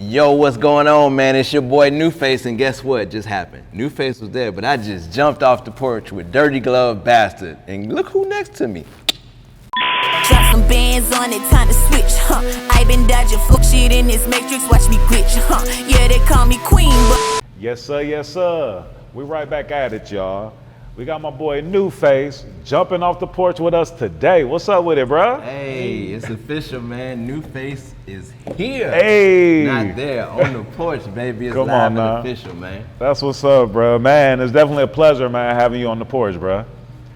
Yo, what's going on, man? It's your boy NuFace, and guess what just happened? NuFace was there, but I just jumped off the porch with Dirty Glove Bastard, and look who next to me. Drop some bands on it, time to switch, I been dodging fuck shit in this matrix, watch me glitch, yeah, they call me queen, but... Yes, sir, yes, sir. We right back at it, y'all. We got my boy NuFace jumping off the porch with us today. What's up with it, bro? Hey, it's official, man. NuFace is here. Hey. Not there, on the porch, baby. It's Come live on, and now. official, man. That's what's up, bro. Man, it's definitely a pleasure, man, having you on the porch, bro.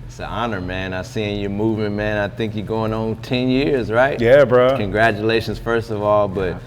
It's an honor, man. I seen you moving, man. I think you're going on 10 years, right? Yeah, bro. Congratulations, first of all, but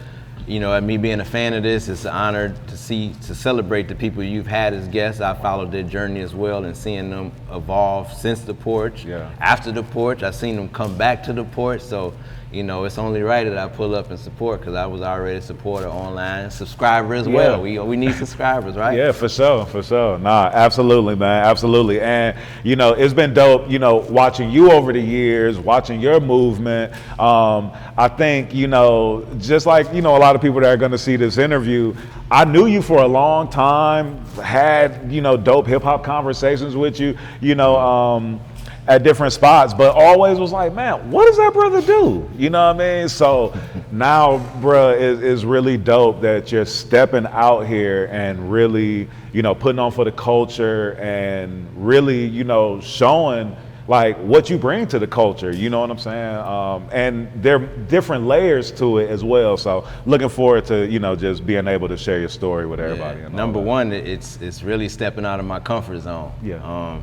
you know, me being a fan of this, it's an honor to celebrate the people you've had as guests. I followed their journey as well, and seeing them evolve since the porch. Yeah. After the porch, I've seen them come back to the porch. So, you know, it's only right that I pull up and support, because I was already a supporter online, subscriber as well. We need subscribers, right? Yeah, for sure, for sure. Nah, absolutely, man, absolutely. And, you know, it's been dope, you know, watching you over the years, watching your movement. I think, you know, just like, you know, a lot of people that are going to see this interview, I knew you for a long time, had, you know, dope hip hop conversations with you, you know, at different spots, but always was like, man, what does that brother do? You know what I mean? So now, bruh, is really dope that you're stepping out here and really, you know, putting on for the culture and really, you know, showing like what you bring to the culture, you know what I'm saying? And there are different layers to it as well. So looking forward to, you know, just being able to share your story with everybody. Yeah. And Number one, it's really stepping out of my comfort zone. Yeah.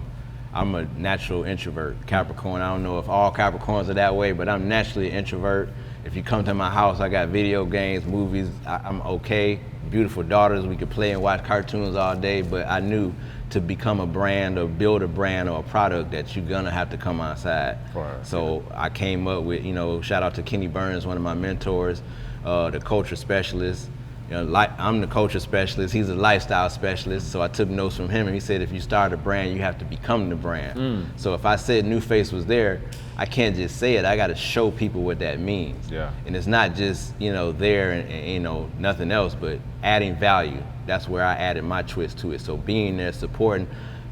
I'm a natural introvert, Capricorn. I don't know if all Capricorns are that way, but I'm naturally an introvert. If you come to my house, I got video games, movies, I'm okay. Beautiful daughters, we could play and watch cartoons all day, but I knew to become a brand or build a brand or a product that you're gonna have to come outside. Right. So I came up with, you know, shout out to Kenny Burns, one of my mentors, the culture specialist. You know, I'm the culture specialist, he's a lifestyle specialist, so I took notes from him, and he said if you start a brand, you have to become the brand. So if I said NuFace was there, I can't just say it, I gotta show people what that means. Yeah. And it's not just, you know, there and you know, nothing else, but adding value. That's where I added my twist to it. So being there, supporting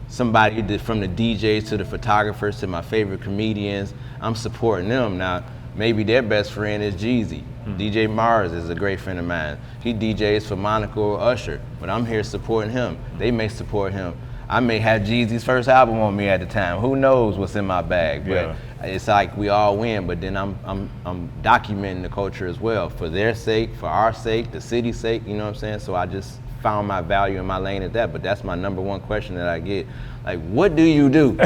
somebody from the DJs to the photographers to my favorite comedians, I'm supporting them. Now, maybe their best friend is Jeezy. DJ Mars is a great friend of mine. He DJs for Monica or Usher, but I'm here supporting him. They may support him. I may have Jeezy's first album on me at the time. Who knows what's in my bag? But it's like we all win. But then I'm documenting the culture as well, for their sake, for our sake, the city's sake. You know what I'm saying? So I just found my value in my lane at that. But that's my number one question that I get. Like, what do you do?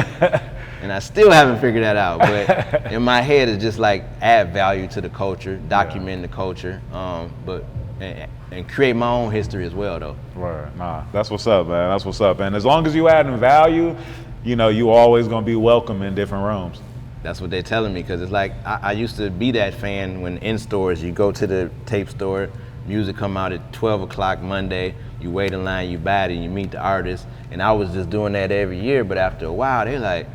And I still haven't figured that out, but in my head it's just like add value to the culture, document the culture, and create my own history as well, though. Right. Nah, that's what's up, man. That's what's up. And as long as you adding value, you know, you always gonna be welcome in different rooms. That's what they're telling me, because it's like I used to be that fan when in stores, you go to the tape store, music come out at 12 o'clock Monday, you wait in line, you buy it, and you meet the artist. And I was just doing that every year, but after a while, they're like,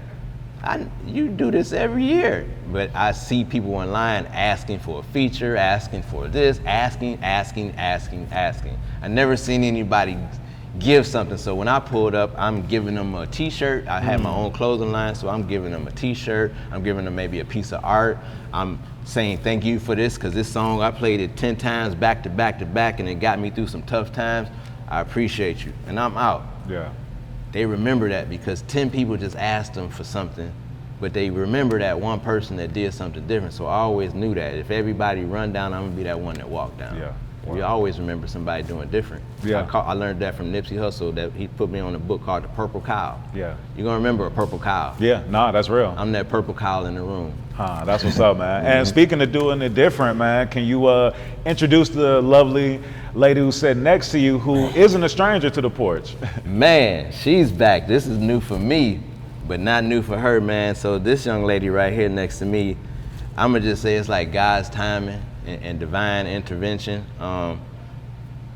you do this every year. But I see people online asking for a feature, asking for this, asking. I never seen anybody give something. So when I pulled up, I'm giving them a t-shirt. I had my own clothing line, so I'm giving them a t-shirt. I'm giving them maybe a piece of art. I'm saying thank you for this, because this song, I played it 10 times back to back to back, and it got me through some tough times. I appreciate you, and I'm out. Yeah. They remember that because 10 people just asked them for something, but they remember that one person that did something different. So I always knew that if everybody run down, I'm gonna be that one that walked down. Yeah. Wow. You always remember somebody doing different. Yeah. I learned that from Nipsey Hussle, that he put me on a book called The Purple Cow. Yeah. You're gonna remember a purple cow. Yeah, nah, that's real. I'm that purple cow in the room. That's what's up, man. And speaking of doing it different, man, can you introduce the lovely lady who's sitting next to you, who isn't a stranger to the porch? Man, she's back. This is new for me, but not new for her, man. So this young lady right here next to me, I'm gonna just say it's like God's timing and divine intervention.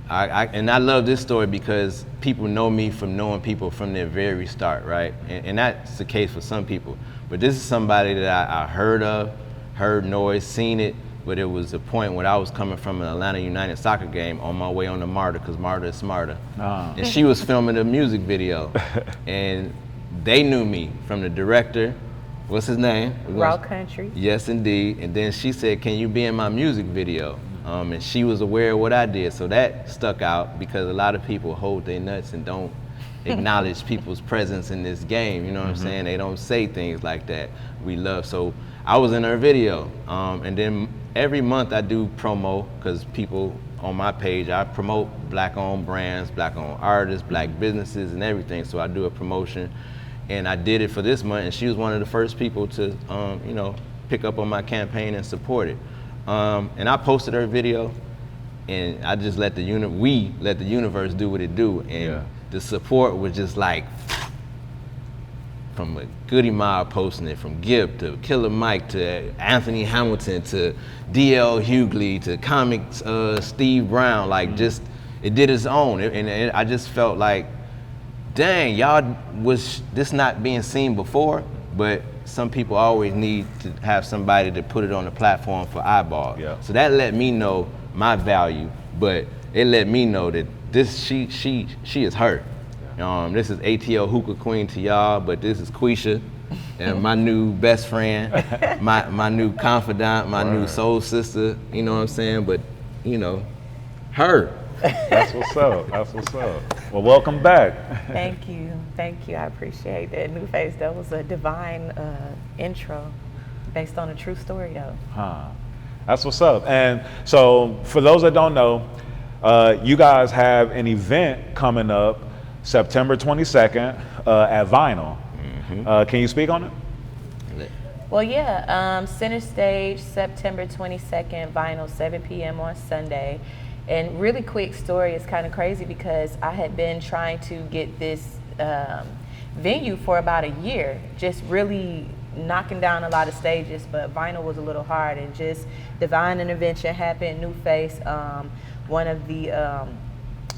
I love this story because people know me from knowing people from their very start, right? And that's the case for some people. But this is somebody that I heard of, heard noise, seen it, but it was a point when I was coming from an Atlanta United soccer game on my way on to Marta, because Marta is smarter. And she was filming a music video. And they knew me from the director, what's his name? Raw Country. Yes, indeed. And then she said, can you be in my music video? And she was aware of what I did. So that stuck out, because a lot of people hold their nuts and don't acknowledge people's presence in this game. You know what I'm saying? They don't say things like that. We love. So I was in her video. And then every month I do promo, because people on my page, I promote black-owned brands, black-owned artists, black businesses, and everything. So I do a promotion. And I did it for this month, and she was one of the first people to, you know, pick up on my campaign and support it. And I posted her video, and I just let we let the universe do what it do. And the support was just like, from a Goody Mob posting it, from Gibb to Killer Mike to Anthony Hamilton to DL Hughley to Comics Steve Brown, like just, it did its own. And I just felt like, dang, y'all was this not being seen before, but some people always need to have somebody to put it on the platform for eyeballs. Yeah. So that let me know my value, but it let me know that this she is her. This is ATL Hookah Queen to y'all, but this is Quisha, and my new best friend, my new confidant, my new soul sister. You know what I'm saying? But you know, her. That's what's up. That's what's up. Well, welcome back. Thank you. Thank you. I appreciate that. NuFace, that was a divine intro based on a true story, though. That's what's up. And so, for those that don't know, you guys have an event coming up September 22nd at Vinyl. Can you speak on it? Well, yeah. Center Stage, September 22nd, Vinyl, 7 p.m. on Sunday. And really quick story, is kind of crazy because I had been trying to get this venue for about a year, just really knocking down a lot of stages, but Vinyl was a little hard, and just divine intervention happened. NuFace, one of the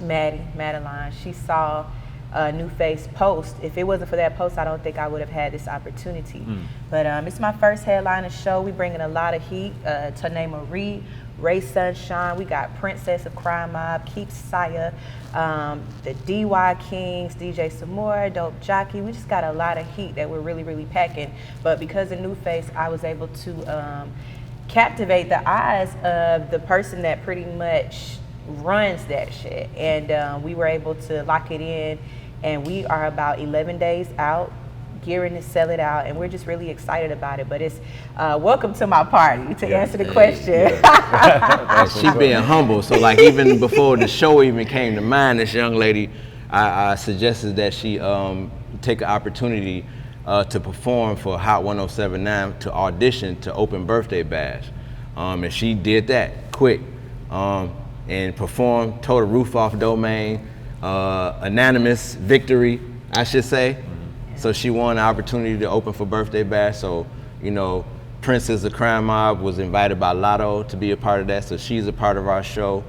Madeline, she saw NuFace post. If it wasn't for that post, I don't think I would have had this opportunity. But it's my first headliner show. We bringing a lot of heat. Tanae Marie, Ray Sunshine, we got Princess of Crime Mob, Keith Saya, the DY Kings, DJ Samora, Dope Jockey. We just got a lot of heat that we're really, really packing. But because of NuFace, I was able to captivate the eyes of the person that pretty much runs that shit. And we were able to lock it in, and we are about 11 days out, gearing to sell it out, and we're just really excited about it. But it's welcome to my party, to answer the question. She being humble, so like even before the show even came to mind, this young lady, I suggested that she take an opportunity to perform for Hot 1079, to audition to Open Birthday Bash, and she did that quick, and performed, tore the roof off domain, anonymous victory, I should say. So she won the opportunity to open for Birthday Bash. So, you know, Princess of Crime Mob was invited by Lotto to be a part of that. So she's a part of our show.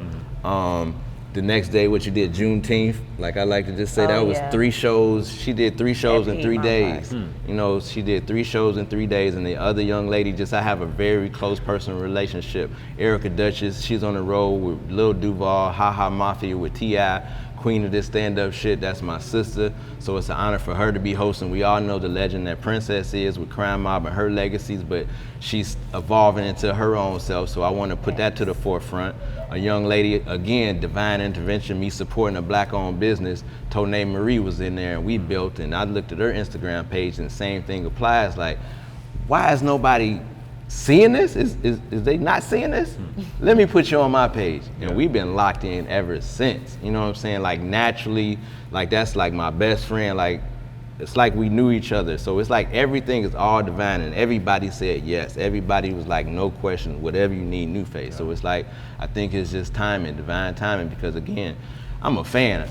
The next day, what you did, Juneteenth, like I like to just say, that was 3 shows. She did 3 shows in 3 days. You know, she did 3 shows in 3 days. And the other young lady, I have a very close personal relationship. Erica Duchess, she's on the road with Lil Duval, Ha Mafia with T.I, queen of this stand-up shit, that's my sister. So it's an honor for her to be hosting. We all know the legend that Princess is with Crime Mob and her legacies, but she's evolving into her own self, so I want to put that to the forefront. A young lady, again, divine intervention, me supporting a black-owned business. Tanae Marie was in there, and we built, and I looked at her Instagram page, and the same thing applies. Like, why is nobody seeing this? Is they not seeing this? Let me put you on my page. And we've been locked in ever since. You know what I'm saying? Like naturally, like that's like my best friend. Like it's like we knew each other. So it's like everything is all divine, and everybody said yes. Everybody was like, no question, whatever you need, NuFace. So it's like, I think it's just timing, divine timing, because again, I'm a fan.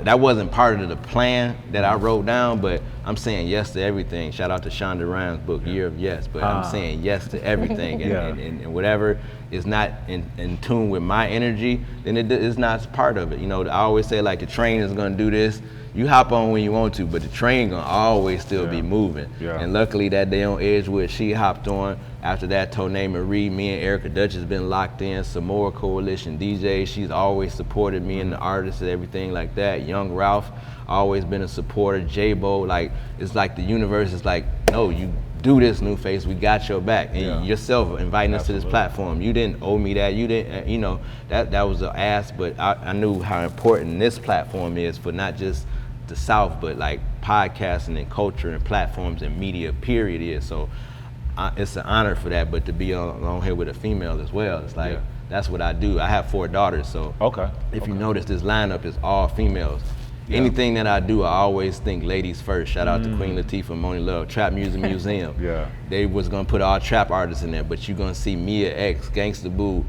That wasn't part of the plan that I wrote down, but I'm saying yes to everything. Shout out to Shonda Rhimes' book, Year of Yes, but I'm saying yes to everything. And whatever is not in tune with my energy, then it is not part of it. You know, I always say like the train is gonna do this. You hop on when you want to, but the train gonna always still be moving. And luckily that day on Edgewood, she hopped on. After that, Tonay Marie, me and Erica Dutch has been locked in. Samoa Coalition DJ, she's always supported me and the artists and everything like that. Young Ralph, always been a supporter. J-Bo, like, it's like the universe is like, no, you do this, NuFace, we got your back. And yourself inviting us to this platform. You didn't owe me that, you didn't, you know, that was an ask, but I knew how important this platform is for not just the South, but like podcasting and culture and platforms and media, period, is. So it's an honor for that, but to be on here with a female as well, it's like, that's what I do. I have 4 daughters, so if you notice, this lineup is all females. Anything that I do, I always think ladies first. Shout out to Queen Latifah, Moni Love, Trap Music Museum. They was gonna put all trap artists in there, but you're gonna see Mia X, Gangsta Boo,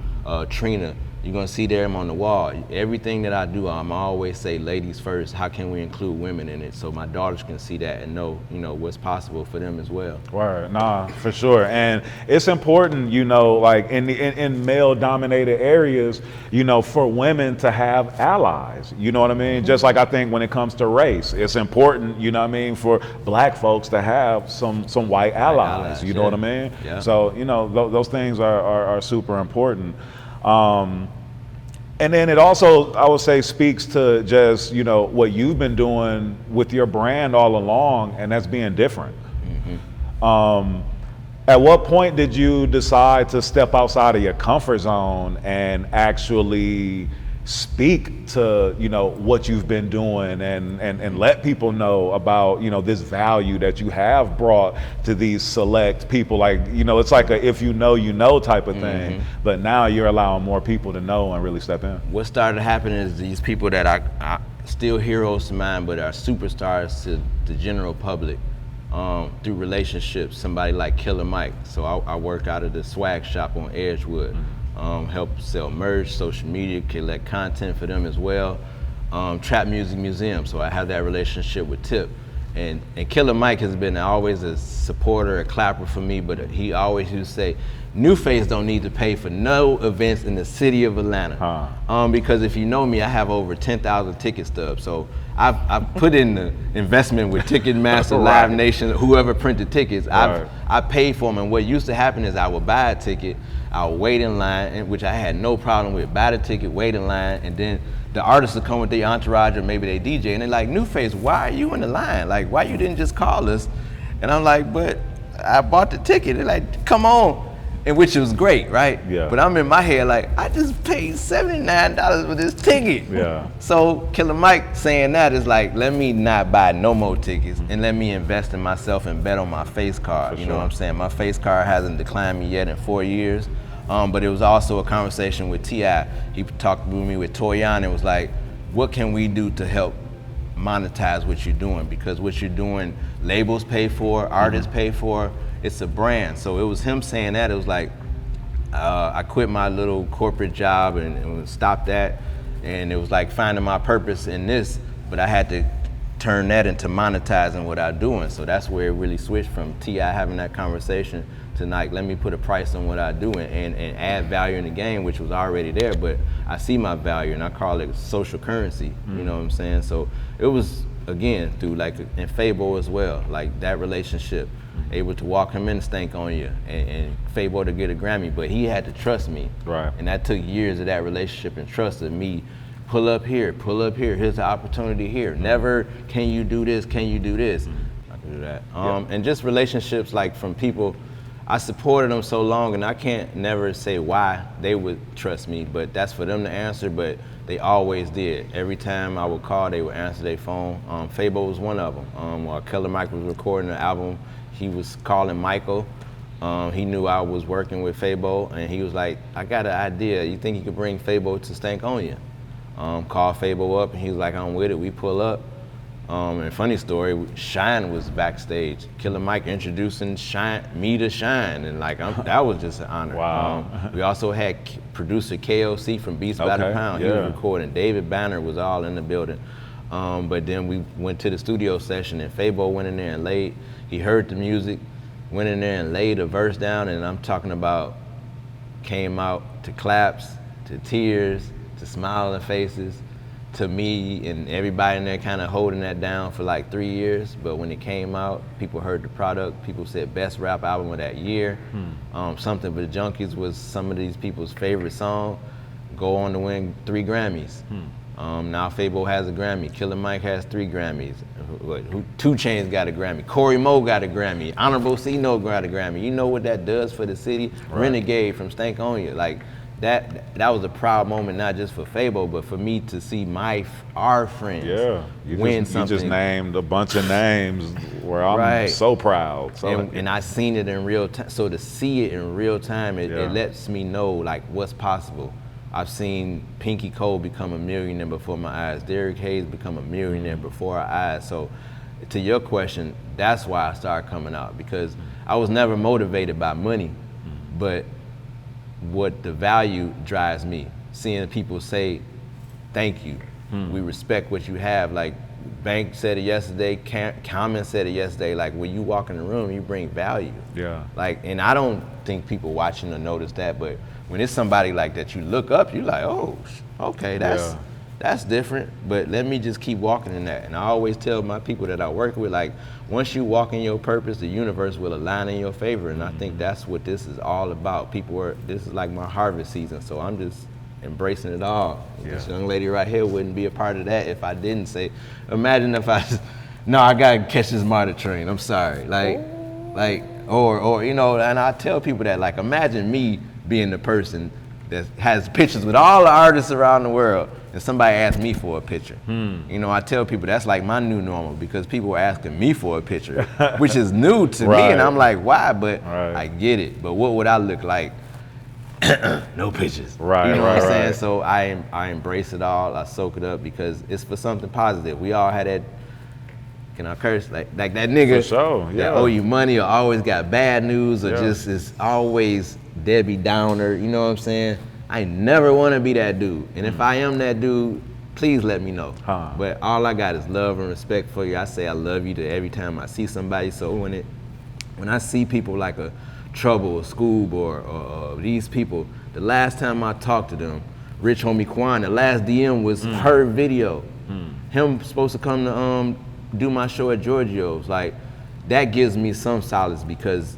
Trina. You're gonna see them on the wall. Everything that I do, I'm always say ladies first. How can we include women in it so my daughters can see that and know, you know, what's possible for them as well. Word, nah, for sure. And it's important, you know, like in male-dominated areas, you know, for women to have allies. You know what I mean? Just like I think when it comes to race, it's important, you know what I mean, for black folks to have some white allies. You know what I mean? So, you know, those things are super important. And then it also, I would say, speaks to just, you know, what you've been doing with your brand all along, and that's being different. At what point did you decide to step outside of your comfort zone and actually speak to, you know, what you've been doing and let people know about, you know, this value that you have brought to these select people? Like, you know, it's like a if you know type of thing, but now you're allowing more people to know and really step in. What started happening is these people that I still heroes to mine, but are superstars to the general public through relationships. Somebody like Killer Mike. So I work out of the swag shop on Edgewood. Help sell merch, social media, collect content for them as well. Trap Music Museum, so I have that relationship with Tip. And Killer Mike has been always a supporter, a clapper for me, but he always used to say, NuFace don't need to pay for no events in the city of Atlanta. Because if you know me, I have over 10,000 ticket stubs. So I've put in the investment with Ticketmaster, Live Nation, whoever printed tickets. I paid for them, and what used to happen is I would buy a ticket, I would wait in line, which I had no problem with. Buy the ticket, wait in line, and then the artists would come with their entourage or maybe they DJ, and they're like, NuFace, why are you in the line? Like, why you didn't just call us? And I'm like, but I bought the ticket. They're like, come on. And which was great, right? But I'm in my head like, I just paid $79 for this ticket. So Killer Mike saying that is like, let me not buy no more tickets and let me invest in myself and bet on my face card. You know what I'm saying? My face card hasn't declined me yet in 4 years. But it was also a conversation with T.I. He talked with me with Toyan and was like, what can we do to help monetize what you're doing? Because what you're doing, labels pay for, artists pay for, it's a brand. So it was him saying that. It was like, I quit my little corporate job and stopped that. And it was like finding my purpose in this, but I had to turn that into monetizing what I'm doing. So that's where it really switched from T.I. having that conversation to like, let me put a price on what I do and add value in the game, which was already there, but I see my value and I call it social currency, you know what I'm saying? So it was, again, through like, in Fabo as well, like that relationship, able to walk him in and stank on you and Fabo to get a Grammy, but he had to trust me. And that took years of that relationship and trust of me. Pull up here, here's the opportunity here. Never, can you do this, can you do this? I can do that. And just relationships like from people, I supported them so long and I can't never say why they would trust me, but that's for them to answer, but they always did. Every time I would call, they would answer their phone. Fabo was one of them. While Killer Mike was recording the album, he was calling Michael. He knew I was working with Fabo and he was like, I got an idea. You think you could bring Fabo to Stank On You? Called Fabo up and he was like, I'm with it, we pull up. And funny story, Shine was backstage. Killer Mike introducing me to Shine, and like that was just an honor. We also had producer KOC from Beats by the Pound. He was recording. David Banner was all in the building. But then we went to the studio session, and Fabo went in there and laid. He heard the music, went in there and laid a verse down, and I'm talking about came out to claps, to tears, to smiling faces, to me and everybody in there kind of holding that down for like 3 years. But when it came out, people heard the product. People said best rap album of that year. Something But Junkies was some of these people's favorite song. Go on to win 3 Grammys. Now Fabo has a Grammy. Killer Mike has 3 Grammys. 2 Chainz got a Grammy. Corey Mo got a Grammy. Honorable C No got a Grammy. You know what that does for the city? Right. Renegade from Stank On You. Like that was a proud moment, not just for Fabo, but for me to see our friends win something. You just named a bunch of names where I'm so proud. So, and I seen it in real time. So to see it in real time, it lets me know like what's possible. I've seen Pinky Cole become a millionaire before my eyes. Derrick Hayes become a millionaire before our eyes. So to your question, that's why I started coming out, because I was never motivated by money, but what the value drives me, seeing people say, thank you, we respect what you have. Like Bank said it yesterday, Common said it yesterday, like when you walk in the room, you bring value. Yeah. Like, and I don't think people watching will notice that, but when it's somebody like that you look up, you're like, oh, okay, that's different, but let me just keep walking in that. And I always tell my people that I work with, like, once you walk in your purpose, the universe will align in your favor, and I think that's what this is all about. This is like my harvest season, so I'm just embracing it all. This young lady right here wouldn't be a part of that if I didn't say, imagine if I gotta catch this MARTA train, I'm sorry. Or you know, and I tell people that, like, imagine me being the person that has pictures with all the artists around the world, and somebody asked me for a picture. You know, I tell people that's like my new normal, because people were asking me for a picture, which is new to me, and I'm like, why? But I get it. But what would I look like? No pictures. You know what I'm saying? So I embrace it all. I soak it up because it's for something positive. We all had that. Can I curse? Like that nigga for sure, that owe you money, or always got bad news, or just is always Debbie Downer, you know what I'm saying? I never want to be that dude. And if I am that dude, please let me know. But all I got is love and respect for you. I say I love you to every time I see somebody. So when I see people like a Trouble or Scoob or these people, the last time I talked to them, Rich Homie Quan, the last DM was her video. Him supposed to come to do my show at Giorgio's. Like, that gives me some solace, because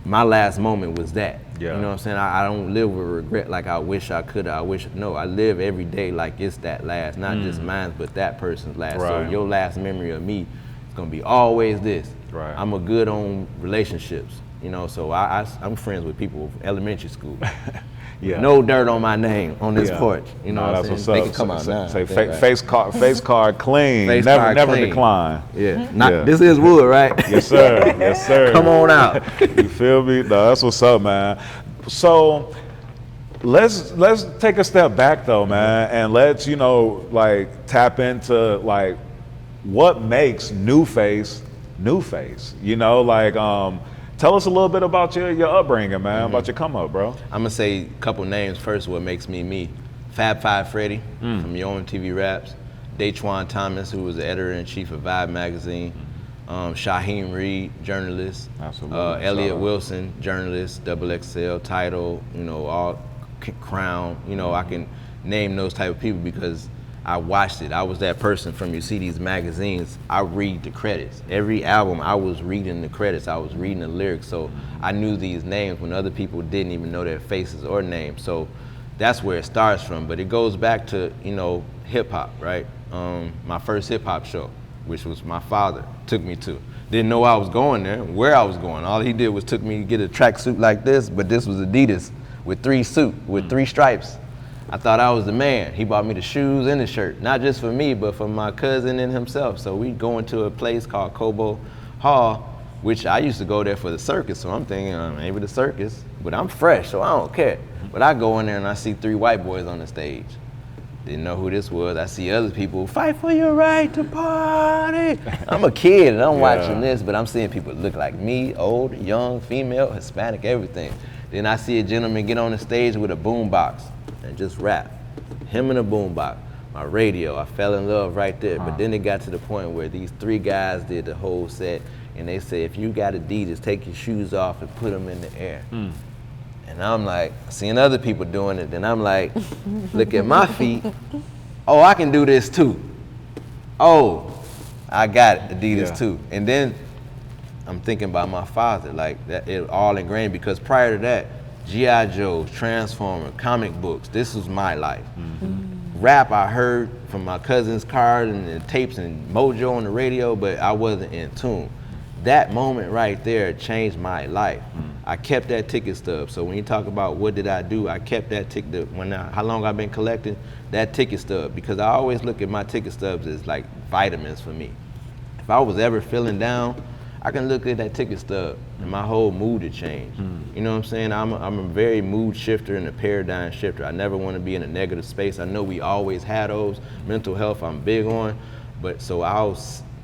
my last moment was that. You know what I'm saying? I don't live with regret like I wish I could. I live every day like it's that last, not just mine, but that person's last. So your last memory of me is gonna be always this. I'm a good on relationships, you know, so I'm friends with people from elementary school. No dirt on my name on this porch. You know what I'm saying? They can come out now. Say face card clean. Never decline. This is wood, right? Yes, sir. Yes, sir. Come on out. You feel me? No, that's what's up, man. So let's take a step back though, man, and let's, you know, like tap into like what makes NuFace NuFace. You know, like tell us a little bit about your upbringing, man, about your come up, bro. I'm gonna say a couple names first. What makes me me? Fab Five Freddy from Yo MTV Raps, Daquan Thomas, who was the editor-in-chief of Vibe magazine, Shaheem Reed, journalist, Elliot Wilson, journalist, XXL, Title, you know, all Crown. You know, I can name those type of people because I watched it. I was that person from, you see these magazines, I read the credits. Every album, I was reading the credits. I was reading the lyrics. So I knew these names when other people didn't even know their faces or names. So that's where it starts from. But it goes back to, you know, hip hop, right? My first hip hop show, which was my father took me to. Didn't know I was going there, where I was going. All he did was took me to get a tracksuit like this, but this was Adidas with three stripes. I thought I was the man. He bought me the shoes and the shirt, not just for me, but for my cousin and himself. So we going to a place called Cobo Hall, which I used to go there for the circus. So I'm thinking, maybe the circus, but I'm fresh, so I don't care. But I go in there and I see 3 white boys on the stage. Didn't know who this was. I see other people, fight for your right to party. I'm a kid and I'm watching this, but I'm seeing people look like me, old, young, female, Hispanic, everything. Then I see a gentleman get on the stage with a boombox and just rap. Him and a boombox. my radio. I fell in love right there. But then it got to the point where these 3 guys did the whole set, and they said, if you got Adidas, take your shoes off and put them in the air. And I'm like, seeing other people doing it, then I'm like, look at my feet. Oh, I can do this too. Oh, I got Adidas too. And then I'm thinking about my father, like that, it all ingrained, because prior to that, G.I. Joe, Transformer, comic books, this was my life. Rap I heard from my cousin's car and the tapes and Mojo on the radio, but I wasn't in tune. That moment right there changed my life. I kept that ticket stub. So when you talk about what did I do, I kept that ticket. How long I've been collecting that ticket stub, because I always look at my ticket stubs as like vitamins for me. If I was ever feeling down, I can look at that ticket stub and my whole mood would change. You know what I'm saying? I'm a very mood shifter and a paradigm shifter. I never want to be in a negative space. I know we always had those. Mental health I'm big on, but so I'll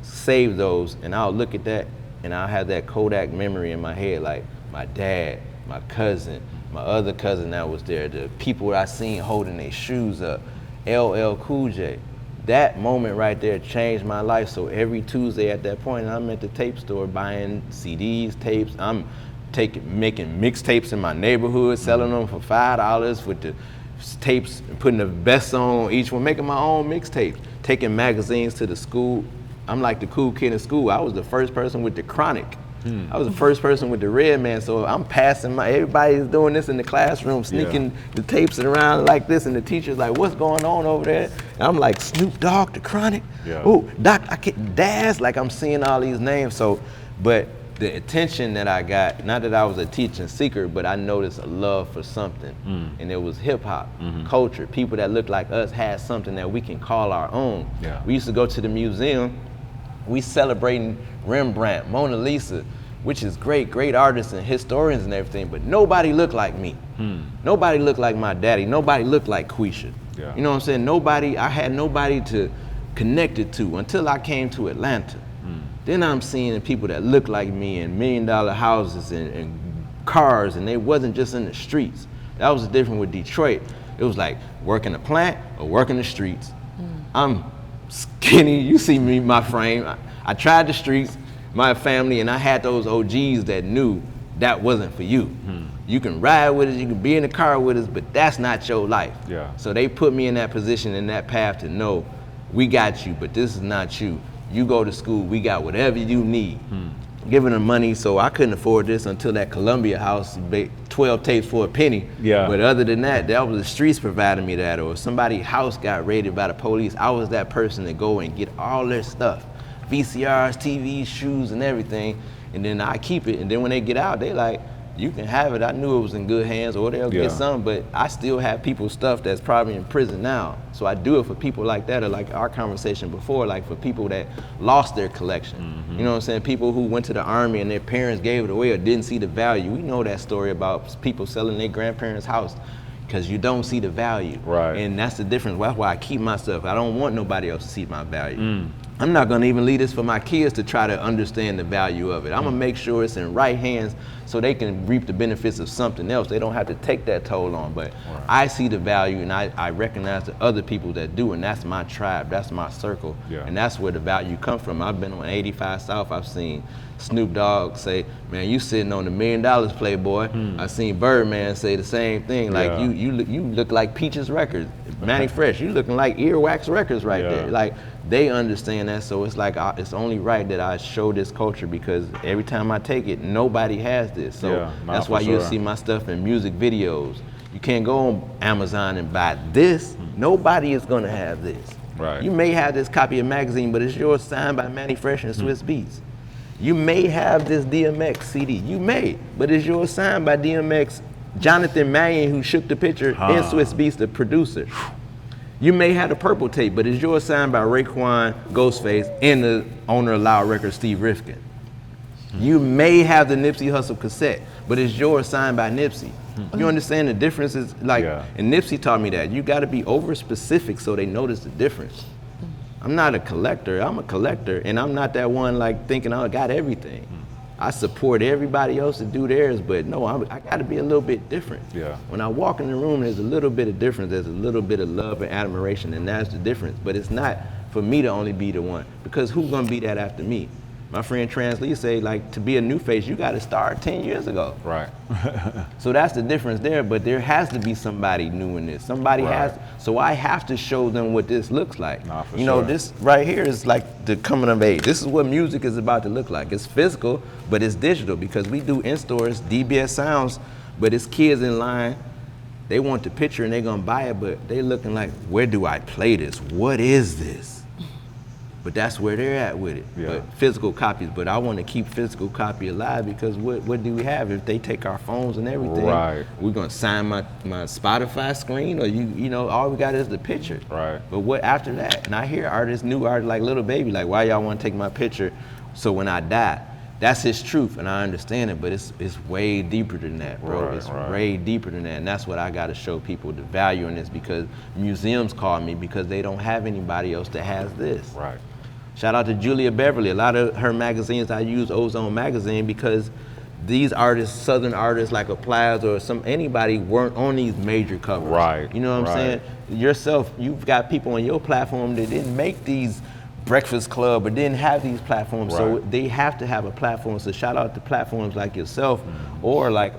save those and I'll look at that and I'll have that Kodak memory in my head, like my dad, my cousin, my other cousin that was there, the people I seen holding their shoes up, LL Cool J. That moment right there changed my life. So every Tuesday at that point, I'm at the tape store buying CDs, tapes. I'm making mixtapes in my neighborhood, selling them for $5 with the tapes, and putting the best song on each one, making my own mixtapes, taking magazines to the school. I'm like the cool kid in school. I was the first person with the Chronic. I was the first person with the Red Man, so I'm passing everybody's doing this in the classroom, sneaking the tapes around like this, and the teacher's like, what's going on over there? And I'm like, Snoop Dogg, the Chronic. Oh, Doc, I can't, Daz, like I'm seeing all these names. So, but the attention that I got, not that I was a teaching seeker, but I noticed a love for something, and it was hip hop, culture. People that looked like us had something that we can call our own. We used to go to the museum, we celebrating Rembrandt, Mona Lisa, which is great artists and historians and everything, but nobody looked like me. Nobody looked like my daddy. Nobody looked like Quisha. You know what I'm saying? I had nobody to connect it to until I came to Atlanta. Then I'm seeing people that look like me in $1 million houses and cars, and they wasn't just in the streets. That was the difference with Detroit. It was like working the plant or working the streets. I'm skinny, you see me, my frame. I tried the streets, my family, and I had those OGs that knew that wasn't for you. You can ride with us, you can be in the car with us, but that's not your life. So they put me in that position, in that path to know, we got you, but this is not you. You go to school, we got whatever you need. Giving them money, so I couldn't afford this until that Columbia house, 12 tapes for a penny. But other than that, that was the streets providing me that, or somebody's house got raided by the police. I was that person to go and get all their stuff. VCRs, TVs, shoes, and everything, and then I keep it, and then when they get out, they like, you can have it. I knew it was in good hands, or they'll get some, but I still have people's stuff that's probably in prison now. So I do it for people like that, or like our conversation before, like for people that lost their collection. You know what I'm saying? People who went to the Army and their parents gave it away or didn't see the value. We know that story about people selling their grandparents' house because you don't see the value. And that's the difference. That's why I keep my stuff. I don't want nobody else to see my value. I'm not gonna even leave this for my kids to try to understand the value of it. I'm gonna make sure it's in right hands so they can reap the benefits of something else. They don't have to take that toll on, but I see the value, and I recognize the other people that do, and that's my tribe, that's my circle, and that's where the value come from. I've been on 85 South, I've seen Snoop Dogg say, man, you sitting on $1 million, Playboy. I've seen Birdman say the same thing, like you look like Peaches Records, Manny Fresh, you looking like Earwax Records right there. Like, they understand that, so it's like it's only right that I show this culture, because every time I take it, nobody has this. So that's why you'll see my stuff in music videos. You can't go on Amazon and buy this. Nobody is gonna have this. You may have this copy of a magazine, but it's yours signed by Manny Fresh and Swiss Beats. You may have this DMX CD. You may, but it's yours signed by DMX, Jonathan Mannion, who shook the picture, and Swiss Beats, the producer. You may have the purple tape, but it's yours signed by Raekwon, Ghostface, and the owner of Loud Records, Steve Rifkin. You may have the Nipsey Hussle cassette, but it's yours signed by Nipsey. You understand the difference is like, and Nipsey taught me that. You gotta be over specific so they notice the difference. I'm not a collector, I'm a collector, and I'm not that one like thinking I got everything. I support everybody else to do theirs, but no, I got to be a little bit different. Yeah. When I walk in the room, there's a little bit of difference. There's a little bit of love and admiration, and that's the difference. But it's not for me to only be the one, because who's gonna be that after me? My friend Trans Lee say, like, to be a NuFace, you got to start 10 years ago. Right. So that's the difference there, but there has to be somebody new in this. Somebody has, so I have to show them what this looks like. Nah, for you know, sure. this right here is like the coming of age. This is what music is about to look like. It's physical, but it's digital, because we do in-stores, DBS Sounds, but it's kids in line. They want the picture and they're gonna buy it, but they looking like, where do I play this? What is this? But that's where they're at with it. Yeah. But physical copies. But I want to keep physical copy alive, because what do we have if they take our phones and everything? Right. We're gonna sign my Spotify screen, or you know, all we got is the picture. Right. But what after that? And I hear artists, new artists like Little Baby, like, why y'all want to take my picture? So when I die, that's his truth, and I understand it. But it's way deeper than that, bro. Right, it's right. way deeper than that, and that's what I got to show people the value in this, because museums call me because they don't have anybody else that has this. Right. Shout out to Julia Beverly. A lot of her magazines, I use Ozone Magazine, because these artists, Southern artists like a Plaza or anybody weren't on these major covers. Right, You know what I'm saying? Yourself, you've got people on your platform that didn't make these Breakfast Club or didn't have these platforms, so Right. they have to have a platform. So shout out to platforms like yourself or like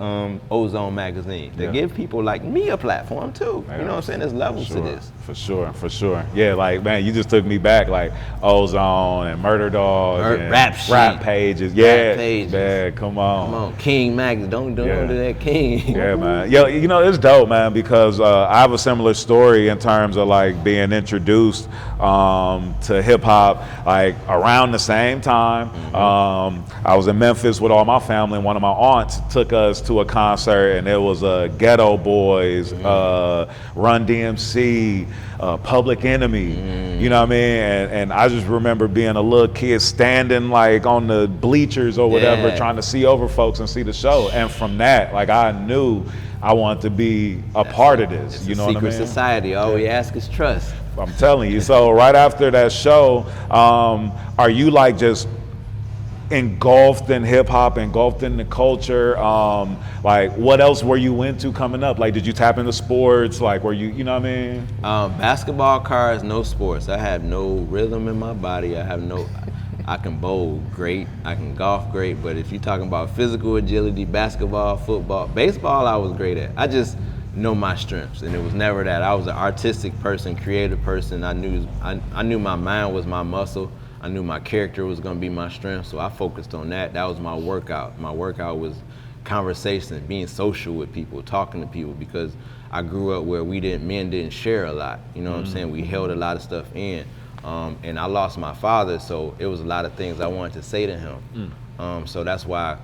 Ozone Magazine that give people like me a platform too. Yeah. You know what I'm saying? There's levels to this. For sure. Yeah, like, man, you just took me back, like Ozone and Murder Dog and Rap Sheet. Rap Pages. Yeah, Pages. man, come on. Come on, King Max, don't do that King. Yeah, man. Yo, you know, it's dope, man, because I have a similar story in terms of like being introduced to hip hop, like around the same time. I was in Memphis with all my family, and one of my aunts took us to a concert, and it was Ghetto Boys, Run DMC, Public Enemy. You know what I mean? And I just remember being a little kid standing like on the bleachers or whatever, trying to see over folks and see the show. And from that, like, I knew I wanted to be a part of this. You know what I mean? Secret society. All we ask is trust. I'm telling you. So right after that show, are you like just engulfed in hip hop, engulfed in the culture? Like, what else were you into coming up? Like, did you tap into sports? Like, were you know what I mean? Basketball, cars, no sports. I have no rhythm in my body. I can bowl great, I can golf great, but if you're talking about physical agility, basketball, football, baseball, I was great at. I just know my strengths, and it was never that. I was an artistic person, creative person. I knew my mind was my muscle. I knew my character was gonna be my strength, so I focused on that. That was my workout. My workout was conversation, being social with people, talking to people, because I grew up where men didn't share a lot. You know what I'm saying? We held a lot of stuff in. And I lost my father, so it was a lot of things I wanted to say to him. So that's why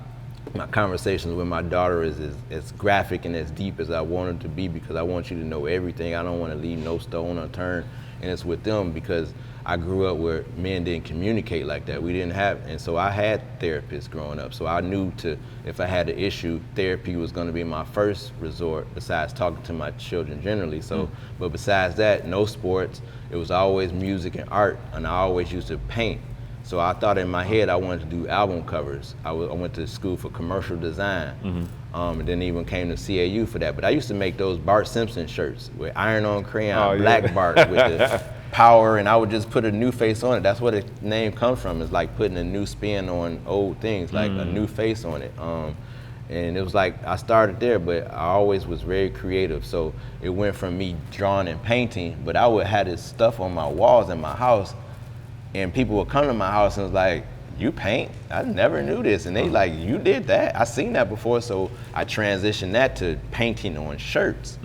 my conversations with my daughter is as graphic and as deep as I want it to be, because I want you to know everything. I don't want to leave no stone unturned, and it's with them because I grew up where men didn't communicate like that. We didn't have, and so I had therapists growing up. So I knew if I had an issue, therapy was going to be my first resort, besides talking to my children generally. So, but besides that, no sports. It was always music and art, and I always used to paint. So I thought in my head I wanted to do album covers. I went to school for commercial design, and then even came to CAU for that. But I used to make those Bart Simpson shirts with iron-on crayon, black Bart with the power, and I would just put a NuFace on it. That's where the name comes from. It's like putting a new spin on old things, like a new face on it. And it was like, I started there, but I always was very creative. So it went from me drawing and painting, but I would have this stuff on my walls in my house, and people would come to my house and was like, you paint? I never knew this. And they like, you did that? I seen that before. So I transitioned that to painting on shirts.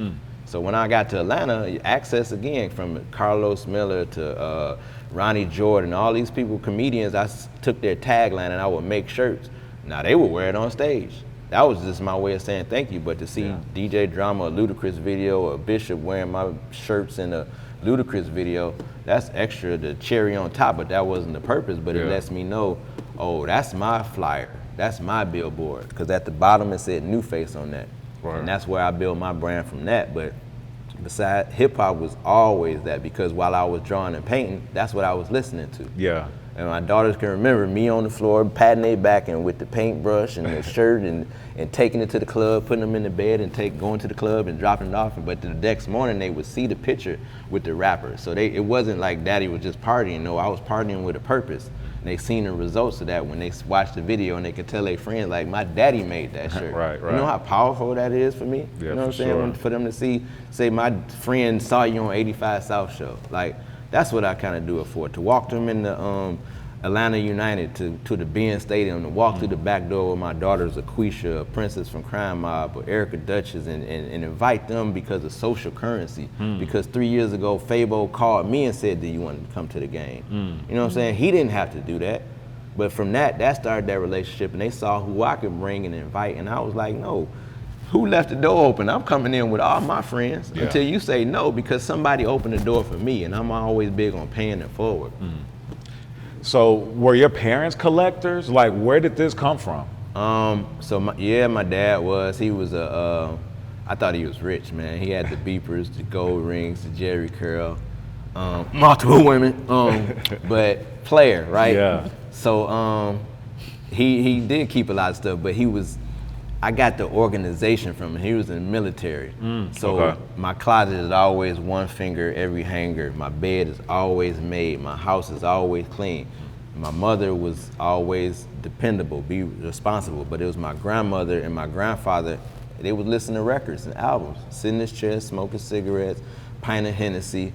So when I got to Atlanta, access again, from Carlos Miller to Ronnie Jordan, all these people, comedians, I took their tagline and I would make shirts. Now they would wear it on stage. That was just my way of saying thank you. But to see DJ Drama, a Ludacris video, or Bishop wearing my shirts in a Ludacris video, that's extra, the cherry on top, but that wasn't the purpose. But it lets me know, oh, that's my flyer. That's my billboard. Because at the bottom it said NuFace on that. Right. And that's where I built my brand from that. But Besides, hip hop was always that, because while I was drawing and painting, that's what I was listening to. Yeah. And my daughters can remember me on the floor, patting their back and with the paintbrush and the shirt and taking it to the club, putting them in the bed and going to the club and dropping it off. But the next morning they would see the picture with the rapper. So it wasn't like daddy was just partying. No, I was partying with a purpose. And they seen the results of that when they watched the video, and they could tell their friends, like, my daddy made that shirt. Right. You know how powerful that is for me? Yeah, you know what I'm saying? For them to say my friend saw you on 85 South Show. Like, that's what I kind of do it for. To walk them in the Atlanta United to the Ben Stadium, to walk through the back door with my daughters, a Quisha, a Princess from Crime Mob, or Erica Duchess, and invite them because of social currency. Because 3 years ago, Fabo called me and said, do you want to come to the game? You know what I'm saying? He didn't have to do that. But from that started that relationship, and they saw who I could bring and invite, and I was like, no. Who left the door open? I'm coming in with all my friends until you say no, because somebody opened the door for me, and I'm always big on paying it forward. So were your parents collectors? Like, where did this come from? My dad was. He was I thought he was rich, man. He had the beepers, the gold rings, the Jerry curl, multiple women, but player, right? Yeah. So he did keep a lot of stuff, but I got the organization from him. He was in the military. My closet is always one finger every hanger. My bed is always made. My house is always clean. My mother was always dependable, be responsible, but it was my grandmother and my grandfather. They would listen to records and albums, sit in his chair, smoking cigarettes, pint of Hennessy,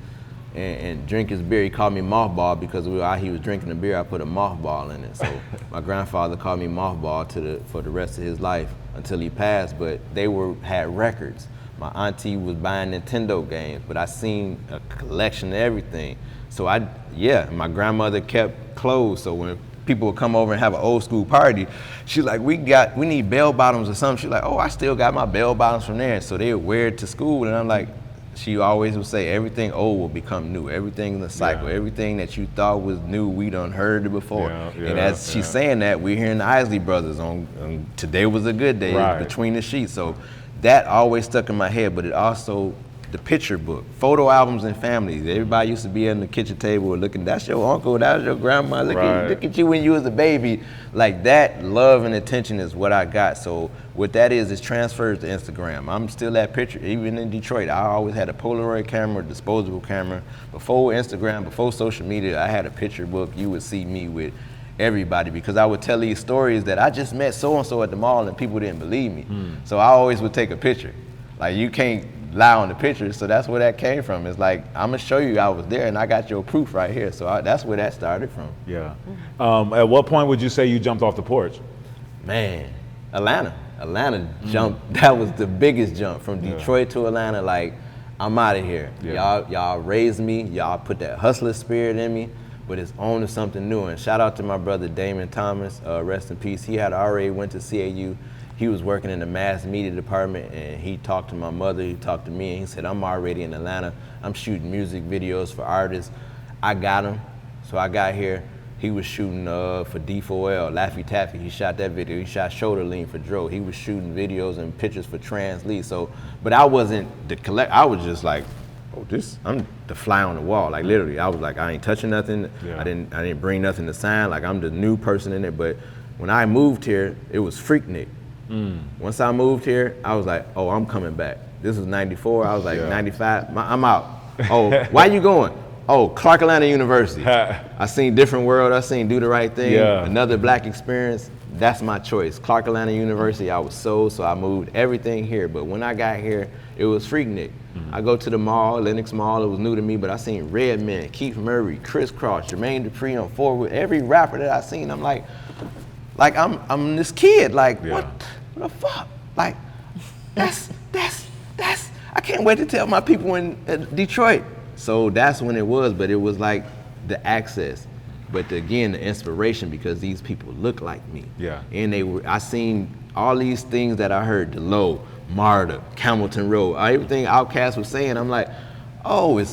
and drink his beer. He called me Mothball because while he was drinking the beer, I put a mothball in it. So my grandfather called me Mothball for the rest of his life until he passed, but they had records. My auntie was buying Nintendo games, but I seen a collection of everything. So my grandmother kept clothes, so when people would come over and have an old school party, she's like, we need bell bottoms or something. She's like, oh, I still got my bell bottoms from there. So they would wear it to school, and I'm like, she always would say, everything old will become new. Everything in the cycle. Yeah. Everything that you thought was new, we done heard it before. And as she's saying that, we're hearing the Isley Brothers on Today Was a Good Day, Between the Sheets. So that always stuck in my head, but it also, the picture book, photo albums and families. Everybody used to be on the kitchen table looking, that's your uncle, that's your grandma, look at you when you was a baby. Like that love and attention is what I got. So what that is, it transfers to Instagram. I'm still that picture, even in Detroit. I always had a Polaroid camera, disposable camera. Before Instagram, before social media, I had a picture book. You would see me with everybody because I would tell these stories that I just met so-and-so at the mall and people didn't believe me. So I always would take a picture. Like you can't lie on the picture, so that's where that came from. It's like, I'm gonna show you I was there and I got your proof right here. So that's where that started from. Yeah. At what point would you say you jumped off the porch? Man, Atlanta jumped. That was the biggest jump from Detroit to Atlanta. Like, I'm out of here. Y'all raised me. Y'all put that hustler spirit in me, but it's on to something new. And shout out to my brother Damon Thomas, rest in peace. He had already went to CAU. He was working in the mass media department, and he talked to my mother, he talked to me, and he said, I'm already in Atlanta. I'm shooting music videos for artists. I got him. So I got here. He was shooting for D4L, Laffy Taffy. He shot that video. He shot Shoulder Lean for Dro. He was shooting videos and pictures for Trans Lee. So, but I wasn't I was just like, I'm the fly on the wall. Like literally, I was like, I ain't touching nothing. Yeah. I didn't bring nothing to sign. Like I'm the new person in it. But when I moved here, it was Freaknik. Once I moved here, I was like, oh, I'm coming back. This was 94. I was like, 95, I'm out. Oh, why you going? Oh, Clark Atlanta University. I seen Different World. I seen Do the Right Thing. Another black experience. That's my choice. Clark Atlanta University, I was sold, so I moved everything here. But when I got here, it was Freaknik. I go to the mall, Lenox Mall, it was new to me, but I seen Redman, Keith Murray, Criss Cross, Jermaine Dupri on Forward. Every rapper that I seen, I'm like I'm this kid, like, what the fuck? Like, that's, I can't wait to tell my people in Detroit. So that's when it was, but it was like the access. But again, the inspiration, because these people look like me. Yeah. And I seen all these things that I heard, DeLow, Marta, Hamilton Road, everything Outkast was saying, I'm like, oh,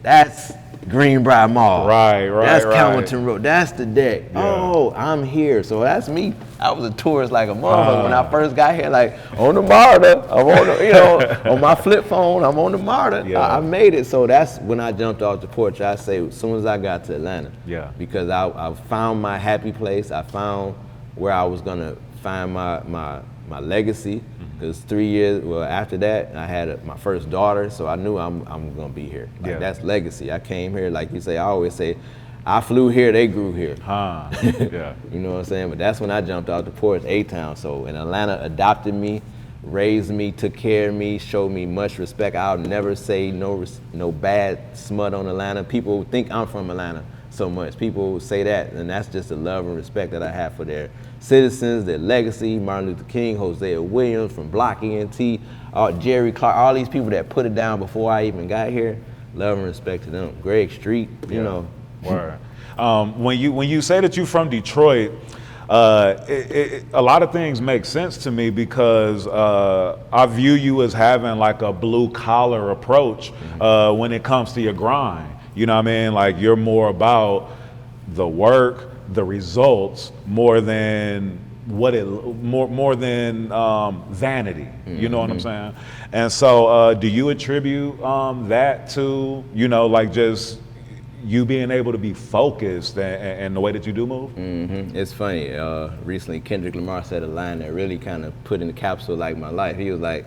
that's Greenbrier Mall. Right. That's Calverton Road. That's the deck. Yeah. Oh, I'm here. So that's me. I was a tourist like a motherfucker when I first got here. Like on the MARTA, I'm on the, on my flip phone, I'm on the MARTA. Yeah. I made it. So that's when I jumped off the porch. I say as soon as I got to Atlanta. Yeah. Because I found my happy place. I found where I was gonna find my legacy. Because 3 years, after that, I had my first daughter, so I knew I'm gonna be here. Like, that's legacy. I came here, like you say, I always say, I flew here, they grew here. Yeah. You know what I'm saying? But that's when I jumped out the porch, A-Town. So, and Atlanta adopted me, raised me, took care of me, showed me much respect. I'll never say no bad smut on Atlanta. People think I'm from Atlanta so much. People say that, and that's just the love and respect that I have for their citizens, their legacy. Martin Luther King, Hosea Williams from Block ENT, Jerry Clark, all these people that put it down before I even got here. Love and respect to them. Greg Street, you know. Word. When you say that you're from Detroit, a lot of things make sense to me because I view you as having like a blue collar approach when it comes to your grind. You know what I mean? Like you're more about the work, the results, more than vanity. You know what I'm saying? And so, do you attribute that to like just you being able to be focused and the way that you do move? It's funny. Recently, Kendrick Lamar said a line that really kind of put in the capsule like my life. He was like,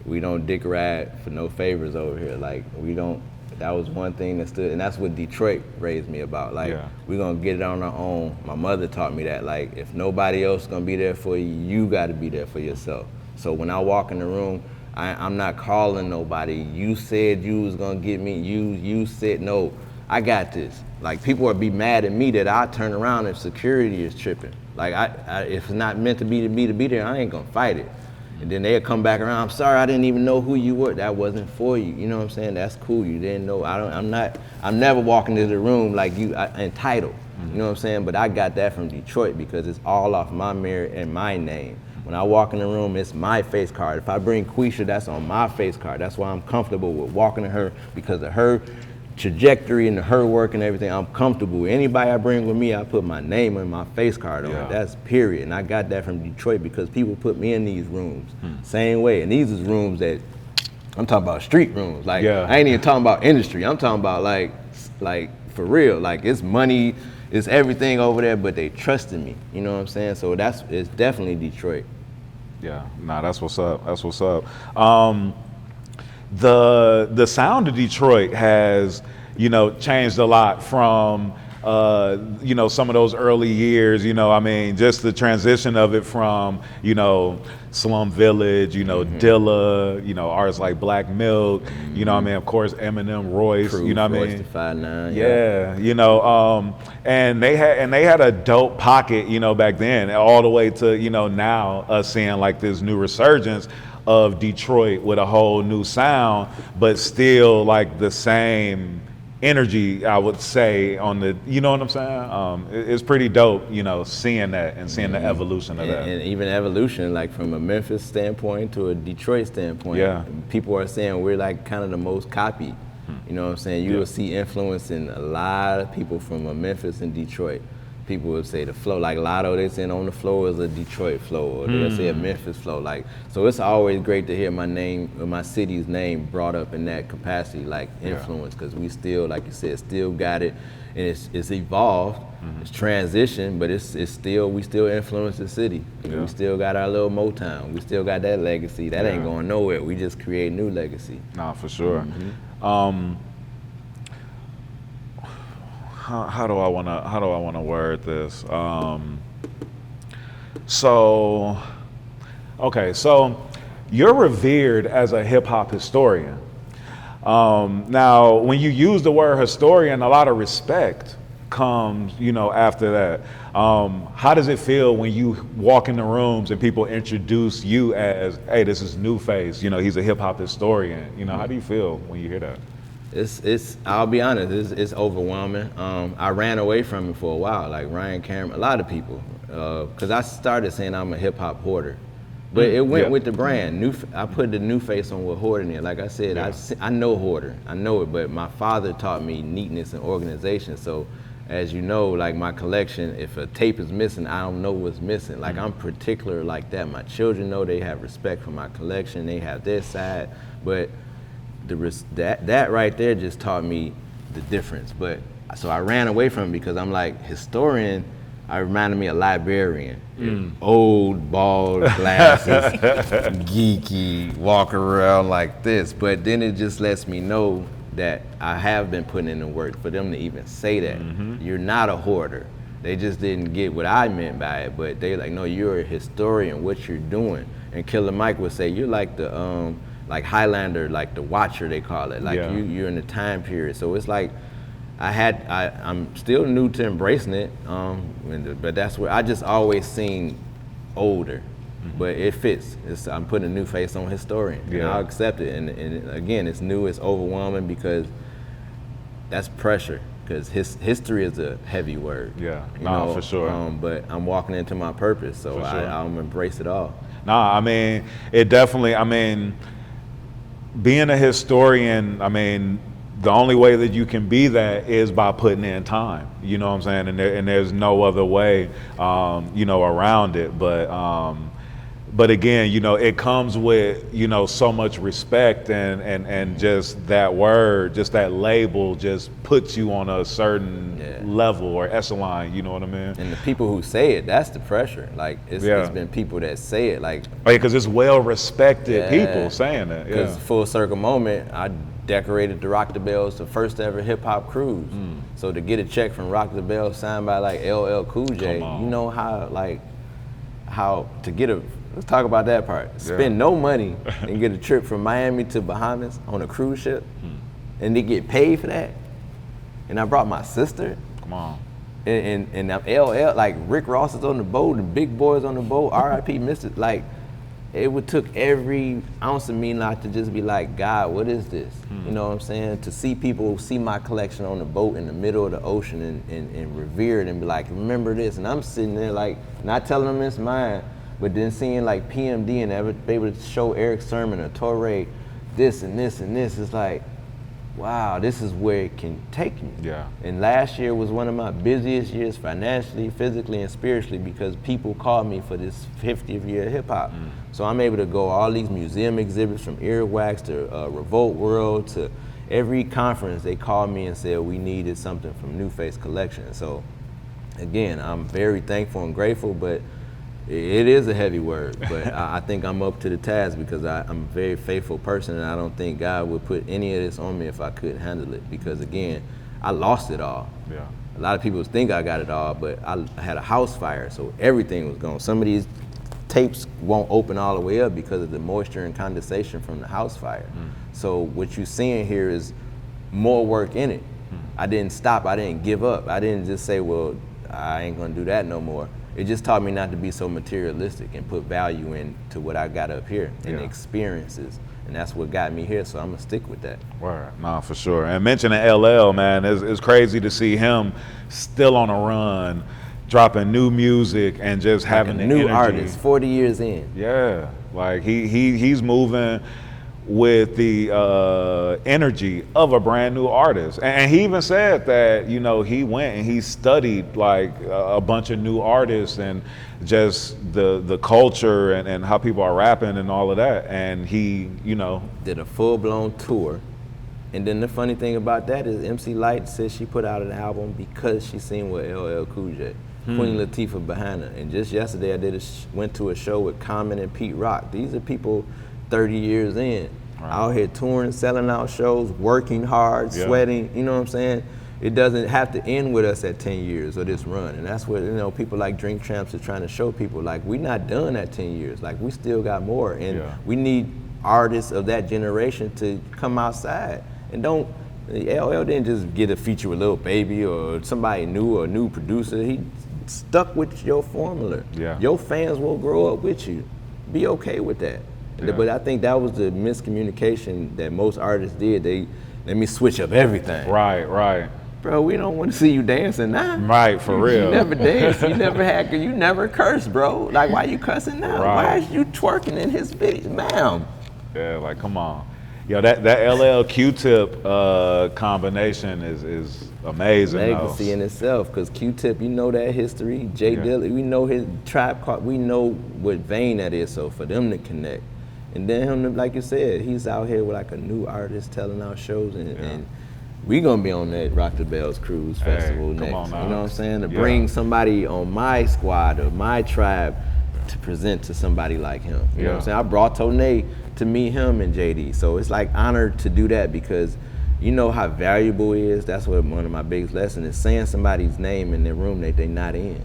"We don't dick ride for no favors over here. Like we don't." That was one thing that stood, and that's what Detroit raised me about. Like, we're gonna get it on our own. My mother taught me that. Like, if nobody else is gonna be there for you, you gotta be there for yourself. So when I walk in the room, I'm not calling nobody. You said you was gonna get me. You said no. I got this. Like, people would be mad at me that I turn around if security is tripping. Like, if it's not meant to be there, I ain't gonna fight it. And then they'll come back around. I'm sorry, I didn't even know who you were. That wasn't for you. You know what I'm saying? That's cool. You didn't know. I'm never walking into the room like you entitled. You know what I'm saying? But I got that from Detroit because it's all off my merit and my name. When I walk in the room, it's my face card. If I bring Quisha, that's on my face card. That's why I'm comfortable with walking to her, because of her trajectory and her work and everything. I'm comfortable. Anybody I bring with me, I put my name and my face card on it. That's period. And I got that from Detroit because people put me in these rooms same way. And these is rooms that I'm talking about, street rooms. Like I ain't even talking about industry. I'm talking about like for real. Like it's money, it's everything over there, but they trusted me. You know what I'm saying? So it's definitely Detroit. Yeah, nah, that's what's up. That's what's up. The sound of Detroit has, changed a lot from, some of those early years, I mean, just the transition of it from, Slum Village, Dilla, artists like Black Milk, I mean, of course, Eminem, Royce, Proof, you know what I Royce mean? the 5'9", and they had a dope pocket, back then, all the way to, now us seeing like this new resurgence of Detroit with a whole new sound, but still like the same energy, I would say, on the, you know what I'm saying? It's pretty dope, seeing that and seeing the evolution of that. And even evolution, like from a Memphis standpoint to a Detroit standpoint, people are saying we're like kind of the most copied. You know what I'm saying? You will see influence in a lot of people from Memphis and Detroit. People would say the flow, like Lotto, they saying on the flow is a Detroit flow, or they'll say a Memphis flow. Like, so it's always great to hear my name, or my city's name brought up in that capacity, like influence, because we still, like you said, still got it, and it's evolved, it's transitioned, but it's still, we still influence the city. We still got our little Motown. We still got that legacy. That ain't going nowhere. We just create new legacy. Nah, for sure. How do I wanna word this? So you're revered as a hip hop historian. Now, when you use the word historian, a lot of respect comes, after that. How does it feel when you walk in the rooms and people introduce you as, hey, this is NuFace, he's a hip hop historian. How do you feel when you hear that? It's I'll be honest, it's overwhelming. I ran away from it for a while, like Ryan Cameron, a lot of people, because I started saying I'm a hip hop hoarder. But it went with the brand. I put the NuFace on with hoarding it. Like I said, I know hoarder. I know it, but my father taught me neatness and organization. So as you know, like my collection, if a tape is missing, I don't know what's missing. Like I'm particular like that. My children know, they have respect for my collection. They have their side, but that right there just taught me the difference. But so I ran away from it because I'm like, historian, I reminded me of librarian. Old, bald glasses, geeky, walk around like this. But then it just lets me know that I have been putting in the work. For them to even say that, you're not a hoarder. They just didn't get what I meant by it, but they like, no, you're a historian, what you're doing. And Killer Mike would say, you're like the, like Highlander, like the watcher, they call it. Like you're in the time period. So it's like, I'm still new to embracing it, but that's where I just always seen older, but it fits. I'm putting a NuFace on historian, and I'll accept it. And again, it's new, it's overwhelming because that's pressure. Because history is a heavy word. Yeah, for sure. But I'm walking into my purpose, so I'll embrace it all. I mean, it definitely. I mean, being a historian, I mean, the only way that you can be that is by putting in time. You know what I'm saying? And there's no other way, around it. But again, it comes with, so much respect and just that word, just that label just puts you on a certain level or echelon, you know what I mean? And the people who say it, that's the pressure. Like, it's been people that say it. Like, because it's well-respected people saying that. Because full circle moment, I decorated the Rock the Bells, the first ever hip hop cruise. So to get a check from Rock the Bells signed by like LL Cool J, you know how to get let's talk about that part. Spend no money and get a trip from Miami to Bahamas on a cruise ship, and they get paid for that. And I brought my sister. Come on. And LL, like Rick Ross is on the boat, the big boys on the boat, R.I.P. Mr. Like, it took every ounce of me not to just be like, God, what is this? You know what I'm saying? To see people see my collection on the boat in the middle of the ocean and revere it and be like, remember this? And I'm sitting there like, not telling them it's mine, but then seeing like PMD and be able to show Eric Sermon or Torre this and this and this, it's like, wow, this is where it can take me. Yeah. And last year was one of my busiest years financially, physically, and spiritually because people called me for this 50th year of hip hop. So I'm able to go all these museum exhibits from Earwax to Revolt World to every conference. They called me and said we needed something from NuFace collection. So again, I'm very thankful and grateful, but it is a heavy word, but I think I'm up to the task because I'm a very faithful person, and I don't think God would put any of this on me if I couldn't handle it. Because again, I lost it all. Yeah. A lot of people think I got it all, but I had a house fire, so everything was gone. Some of these tapes won't open all the way up because of the moisture and condensation from the house fire. So what you're seeing here is more work in it. I didn't stop, I didn't give up. I didn't just say, well, I ain't gonna do that no more. It just taught me not to be so materialistic and put value into what I got up here and experiences. And that's what got me here, so I'm gonna stick with that. Word, no, for sure. And mentioning LL, man, it's crazy to see him still on a run, dropping new music and just having the new energy. artist, 40 years in. Yeah, like he's moving with the energy of a brand new artist. And he even said that, he went and he studied like a bunch of new artists and just the culture and how people are rapping and all of that. And he, did a full-blown tour. And then the funny thing about that is MC Lyte said she put out an album because she seen with LL Cool J. Queen Latifah behind her. And just yesterday I went to a show with Common and Pete Rock. These are people 30 years in, out here touring, selling out shows, working hard, sweating, you know what I'm saying? It doesn't have to end with us at 10 years or this run. And that's what, people like Drink Champs are trying to show people, like, we're not done at 10 years. Like, we still got more. And we need artists of that generation to come outside. And LL didn't just get a feature with Lil Baby or somebody new or a new producer. He stuck with your formula. Your fans will grow up with you. Be okay with that. But I think that was the miscommunication that most artists did. Let me switch up everything. Right. bro, we don't want to see you dancing now. Right, for real. You never danced, you never cursed, bro. Like, why you cussing now? Right. Why is you twerking in his video, ma'am? Yeah, like, come on. Yo, that LL Q-Tip combination is amazing. Legacy in itself, because Q-Tip, you know that history. Jay Dilla, we know his Tribe Called, we know what vein that is, so for them to connect. And then him, like you said, he's out here with like a new artist telling our shows, and we gonna be on that Rock the Bells Cruise Festival next. Come on now. You know what I'm saying? To bring somebody on my squad or my tribe to present to somebody like him. You know what I'm saying? I brought Tone to meet him and JD. So it's like honored to do that, because you know how valuable it is. That's what one of my biggest lessons is, saying somebody's name in their room that they're not in.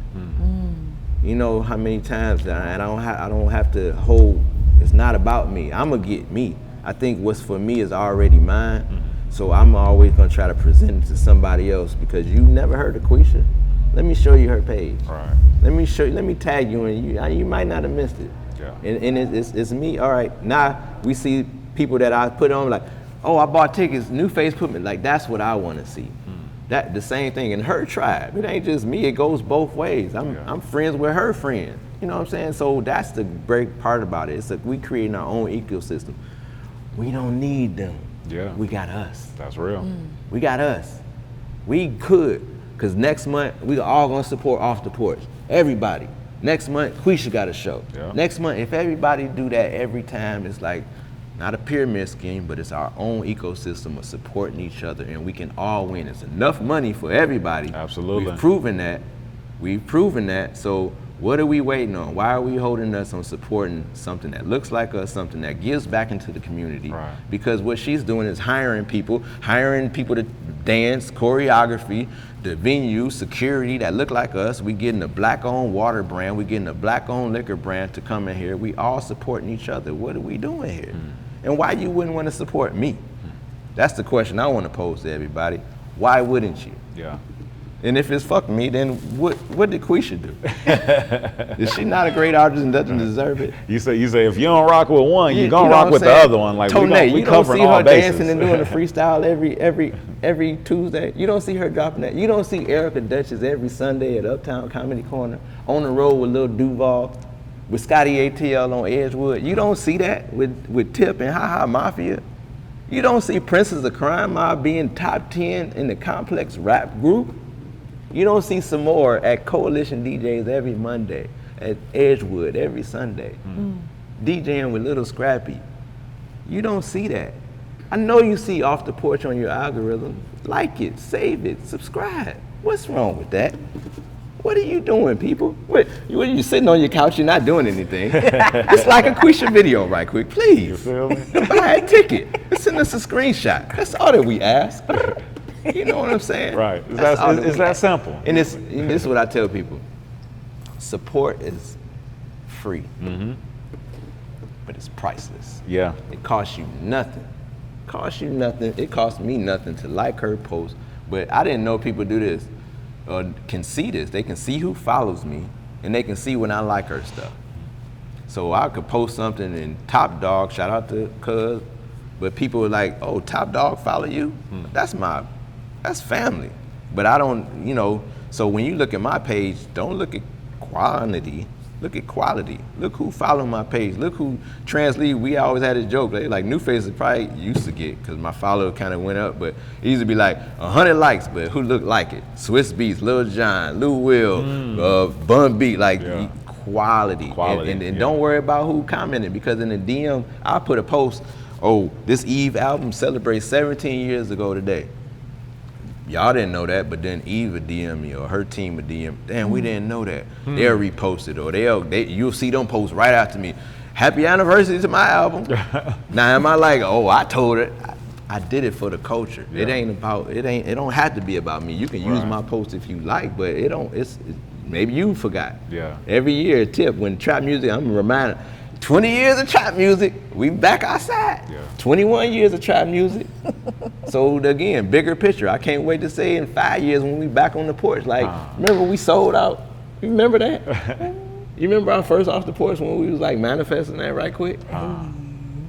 You know how many times, and I don't have to hold, it's not about me. I'm gonna get me. I think what's for me is already mine. So I'm always gonna try to present it to somebody else, because you never heard of Quisha. Let me show you her page. Right. Let me show you, let me tag you, and you might not have missed it. Yeah. And it's me. All right, now we see people that I put on, like, oh, I bought tickets, NuFace put me, like, that's what I wanna see. That the same thing in her tribe. It ain't just me, it goes both ways. I'm friends with her friends. You know what I'm saying? So that's the great part about it. It's like we creating our own ecosystem. We don't need them. Yeah. We got us. That's real. We got us. We could, because next month we all gonna support Off the Porch. Everybody. Next month, Quisha got a show. Yeah. Next month, if everybody do that every time, it's like not a pyramid scheme, but it's our own ecosystem of supporting each other, and we can all win. It's enough money for everybody. Absolutely. We've proven that. We've proven that. So what are we waiting on? Why are we holding us on supporting something that looks like us, something that gives back into the community? Right. Because what she's doing is hiring people to dance, choreography, the venue, security that look like us. We getting a black-owned water brand. We getting a black-owned liquor brand to come in here. We all supporting each other. What are we doing here? And why you wouldn't want to support me? That's the question I want to pose to everybody. Why wouldn't you? Yeah. And if it's fuck me, then what did Quisha do? Is she not a great artist and doesn't deserve it? You say if you don't rock with one, you're gonna You know rock what with I'm the saying? other one. Like Tone, we you don't see covering all her bases. dancing and doing a freestyle every Tuesday. You don't see her dropping that. You don't see Erica Duchess every Sunday at Uptown Comedy Corner on the road with Lil Duval, with Scotty ATL on Edgewood. You don't see that with Tip and Ha Ha Mafia. You don't see Princess of Crime Mob being top 10 in the Complex rap group. You don't see some more at Coalition DJs every Monday, at Edgewood every Sunday, DJing with Little Scrappy. You don't see that. I know you see Off the Porch on your algorithm. Like it, save it, subscribe. What's wrong with that? What are you doing, people? What you sitting on your couch, you're not doing anything. It's like a Quisha video right quick, please. You feel me? Buy a ticket. Send us a screenshot. That's all that we ask. You know what I'm saying? Right. It's that simple. And this is what I tell people. Support is free, but it's priceless. Yeah. It costs you nothing. It costs me nothing to like her post, but I didn't know people do this or can see this. They can see who follows me, and they can see when I like her stuff. So I could post something and Top Dog, shout out to Cuz, but people were like, oh, Top Dog follow you? That's family. But I don't, so when you look at my page, don't look at quantity, look at quality. Look who followed my page. Look who translate. We always had a joke. Like NuFace is probably used to get, because my follower kind of went up, but it used to be like 100 likes, but who looked like it? Swiss Beats, Lil Jon, Lou Will, Bun Beat, like quality. And don't worry about who commented, because in the DM, I put a post, oh, this Eve album celebrates 17 years ago today. Y'all didn't know that, but then Eve would DM me, or her team would DM. Damn, we didn't know that. They'll repost it, or you'll see them post right after me. Happy anniversary to my album. Now am I like, oh, I told it. I did it for the culture. Yeah. It don't have to be about me. You can use my post if you like, but maybe you forgot. Yeah. Every year, Tip, when trap music, I'm reminded, 20 years of trap music, we back outside. Yeah. 21 years of trap music. So again, bigger picture. I can't wait to say in 5 years when we back on the porch. Like, remember we sold out? You remember that? You remember our first Off the Porch when we was like manifesting that right quick?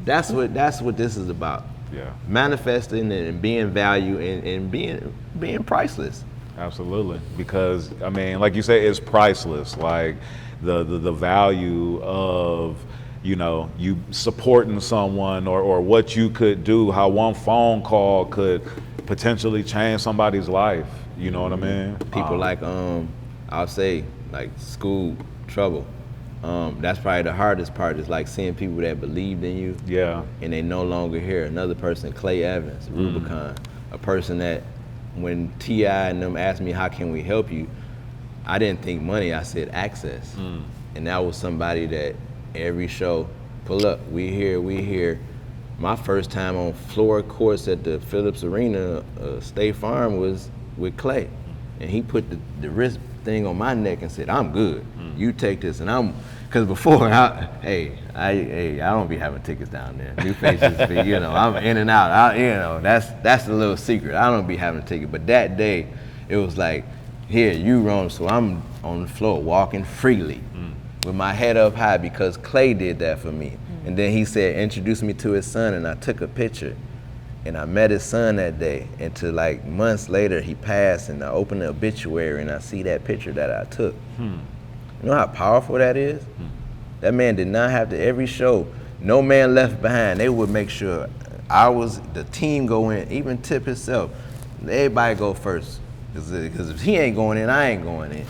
That's what this is about. Yeah. Manifesting and being value and being priceless. Absolutely, because I mean, like you say, it's priceless. Like the value of, you know, you supporting someone, or what you could do, how one phone call could potentially change somebody's life. You know what I mean? People like I'll say like school trouble. That's probably the hardest part, is like seeing people that believed in you. Yeah. And they no longer here. Another person, Clay Evans, Rubicon, a person that when T.I and them asked me how can we help you, I didn't think money, I said access. And that was somebody that every show, pull up, we here. My first time on floor courts at the Phillips Arena, State Farm, was with Clay. And he put the wrist thing on my neck and said, I'm good. You take this. And because before, I don't be having tickets down there. NuFace is, you know, I'm in and out. You know, that's the little secret. I don't be having a ticket. But that day, it was like, here, you roam. So I'm on the floor walking freely with my head up high, because Clay did that for me. And then he said, introduce me to his son, and I took a picture. And I met his son that day, and to like months later he passed, and I opened the obituary and I see that picture that I took. You know how powerful that is? That man did not have to, every show, no man left behind. They would make sure the team go in, even Tip himself, everybody go first. Because if he ain't going in, I ain't going in.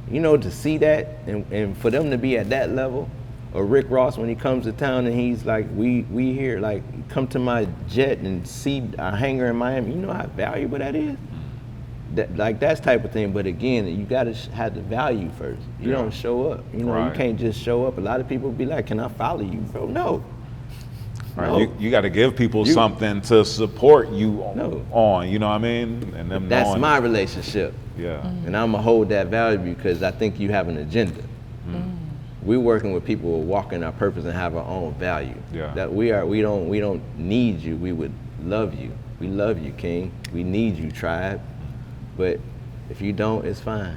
You know, to see that, and for them to be at that level, or Rick Ross when he comes to town and he's like, we here, like, come to my jet and see a hangar in Miami. You know how valuable that is? That's type of thing. But again, you gotta have the value first. You don't show up. You know, you can't just show up. A lot of people be like, can I follow you, bro? No. Right. No. You got to give people something to support you on, you know what I mean? And them that's my relationship. Yeah. And I'm gonna hold that value because I think you have an agenda. We're working with people who are walking our purpose and have our own value. Yeah. That we don't need you. We would love you. We love you, King. We need you, tribe. But if you don't, it's fine.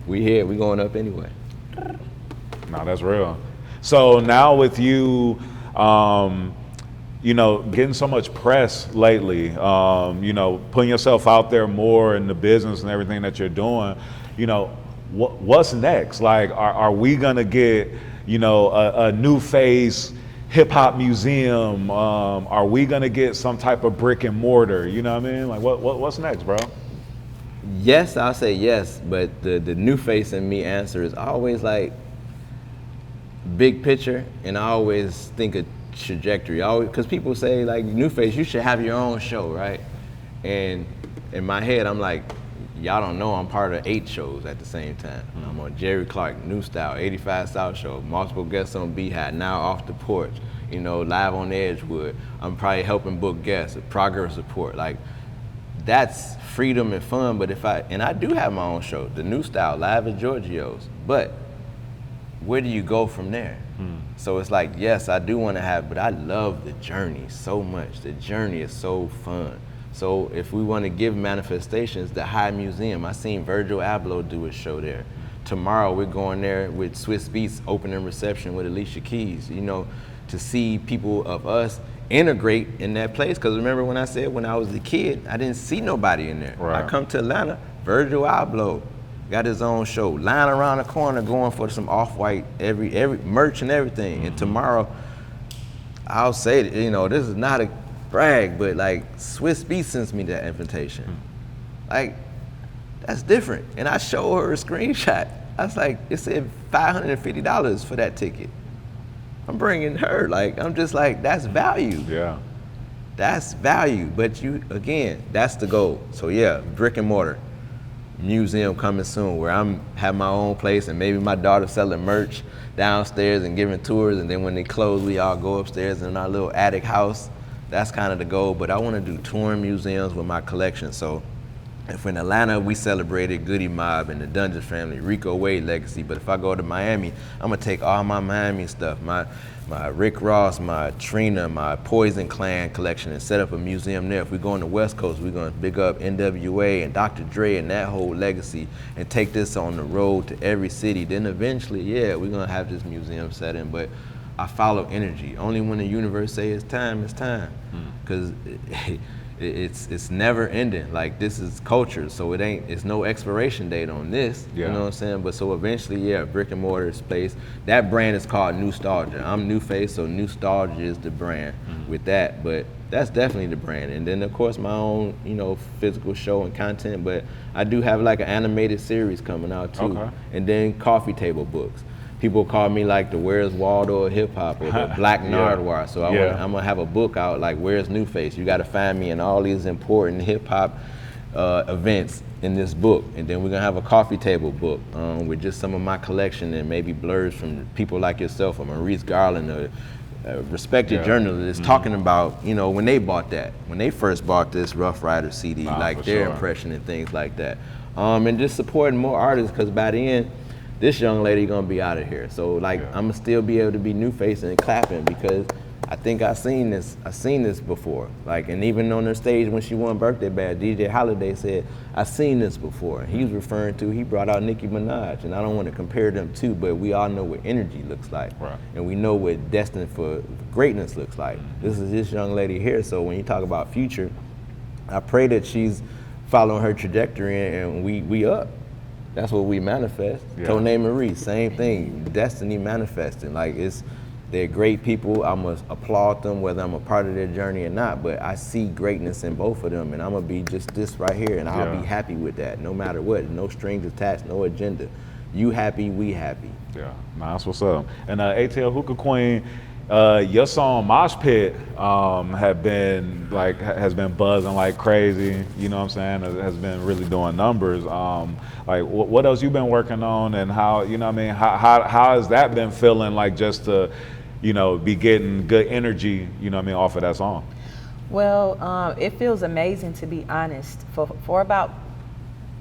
We here. We going up anyway. No, that's real. So now with you, you know, getting so much press lately, you know, putting yourself out there more in the business and everything that you're doing, you know, what's next? Like, are we gonna get, you know, a NuFace hip hop museum? Are we gonna get some type of brick and mortar? You know what I mean? Like, what's next, bro? Yes, I'll say yes, but the NuFace in me answer is always like big picture, and I always think of trajectory. Because people say like NuFace, you should have your own show, right? And in my head, I'm like, y'all don't know I'm part of 8 shows at the same time. I'm on Jerry Clark, New Style, 85 South Show, multiple guests on Beehive, now off the porch, you know, live on Edgewood. I'm probably helping book guests, progress report. Like, that's freedom and fun, but I do have my own show, the New Style, live at Giorgio's, but where do you go from there? So it's like, yes, I do want to have, but I love the journey so much. The journey is so fun. So if we want to give manifestations, the High Museum, I seen Virgil Abloh do a show there. Tomorrow we're going there with Swiss Beats opening reception with Alicia Keys, you know, to see people of us integrate in that place. Because remember when I said when I was a kid, I didn't see nobody in there. Right. I come to Atlanta, Virgil Abloh got his own show, lying around the corner going for some off-white, every merch and everything. And tomorrow, I'll say that, you know, this is not a brag, but like Swiss Beats sends me that invitation. Like, that's different. And I show her a screenshot. I was like, it said $550 for that ticket. I'm bringing her, like, I'm just like, that's value. Yeah. That's value, but you, again, that's the goal. So yeah, brick and mortar. Museum coming soon where I'm have my own place, and maybe my daughter selling merch downstairs and giving tours, and then when they close, we all go upstairs in our little attic house. That's kind of the goal, but I want to do touring museums with my collection. So if in Atlanta, we celebrated Goody Mob and the Dungeon Family, Rico Wade legacy, but if I go to Miami, I'm gonna take all my Miami stuff, my Rick Ross, my Trina, my Poison Clan collection, and set up a museum there. If we go on the West Coast, we're gonna big up NWA and Dr. Dre and that whole legacy and take this on the road to every city. Then eventually, yeah, we're gonna have this museum setting, but I follow energy. Only when the universe say it's time, because it's never ending. Like, this is culture, so it's no expiration date on this. Yeah. You know what I'm saying? But so eventually, yeah, brick and mortar space. That brand is called NuStalgia. I'm NuFace, so NuStalgia is the brand with that. But that's definitely the brand. And then of course my own, physical show and content. But I do have like an animated series coming out too. Okay. And then coffee table books. People call me like the Where's Waldo of hip hop or the Black Nardwuar. So I'm gonna have a book out like Where's NuFace. You got to find me in all these important hip hop events in this book. And then we're gonna have a coffee table book with just some of my collection and maybe blurs from people like yourself or Maurice Garland or respected journalists talking about, when they first bought this Rough Rider CD, like their impression and things like that. And just supporting more artists, because by the end, this young lady gonna be out of here. So like, I'm gonna still be able to be NuFace and clapping, because I think I seen this before. Like, and even on her stage when she won Birthday Bash, DJ Holiday said, I seen this before. And he was referring to, he brought out Nicki Minaj, and I don't want to compare them two, but we all know what energy looks like. Right. And we know what destined for greatness looks like. This is this young lady here, so when you talk about future, I pray that she's following her trajectory and we up. That's what we manifest. Yeah. Tone Marie, same thing, destiny manifesting. Like, they're great people. I must applaud them, whether I'm a part of their journey or not, but I see greatness in both of them, and I'm gonna be just this right here, and I'll be happy with that, no matter what. No strings attached, no agenda. You happy, we happy. Yeah, that's what's up. And ATL Hookah Queen, your song Mosh Pit has been buzzing like crazy, you know what I'm saying? It has been really doing numbers. Like, what else you been working on, and how, how has that been feeling, like, just to, be getting good energy, off of that song? Well, it feels amazing, to be honest. For about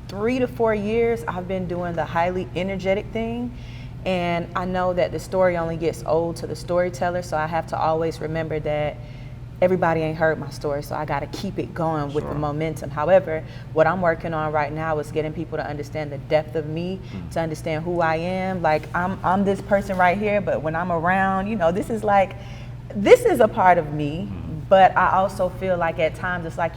3 to 4 years, I've been doing the highly energetic thing. And I know that the story only gets old to the storyteller, so I have to always remember that everybody ain't heard my story, so I gotta keep it going with the momentum. However, what I'm working on right now is getting people to understand the depth of me, to understand who I am. Like, I'm this person right here, but when I'm around, this is a part of me. But I also feel like at times it's like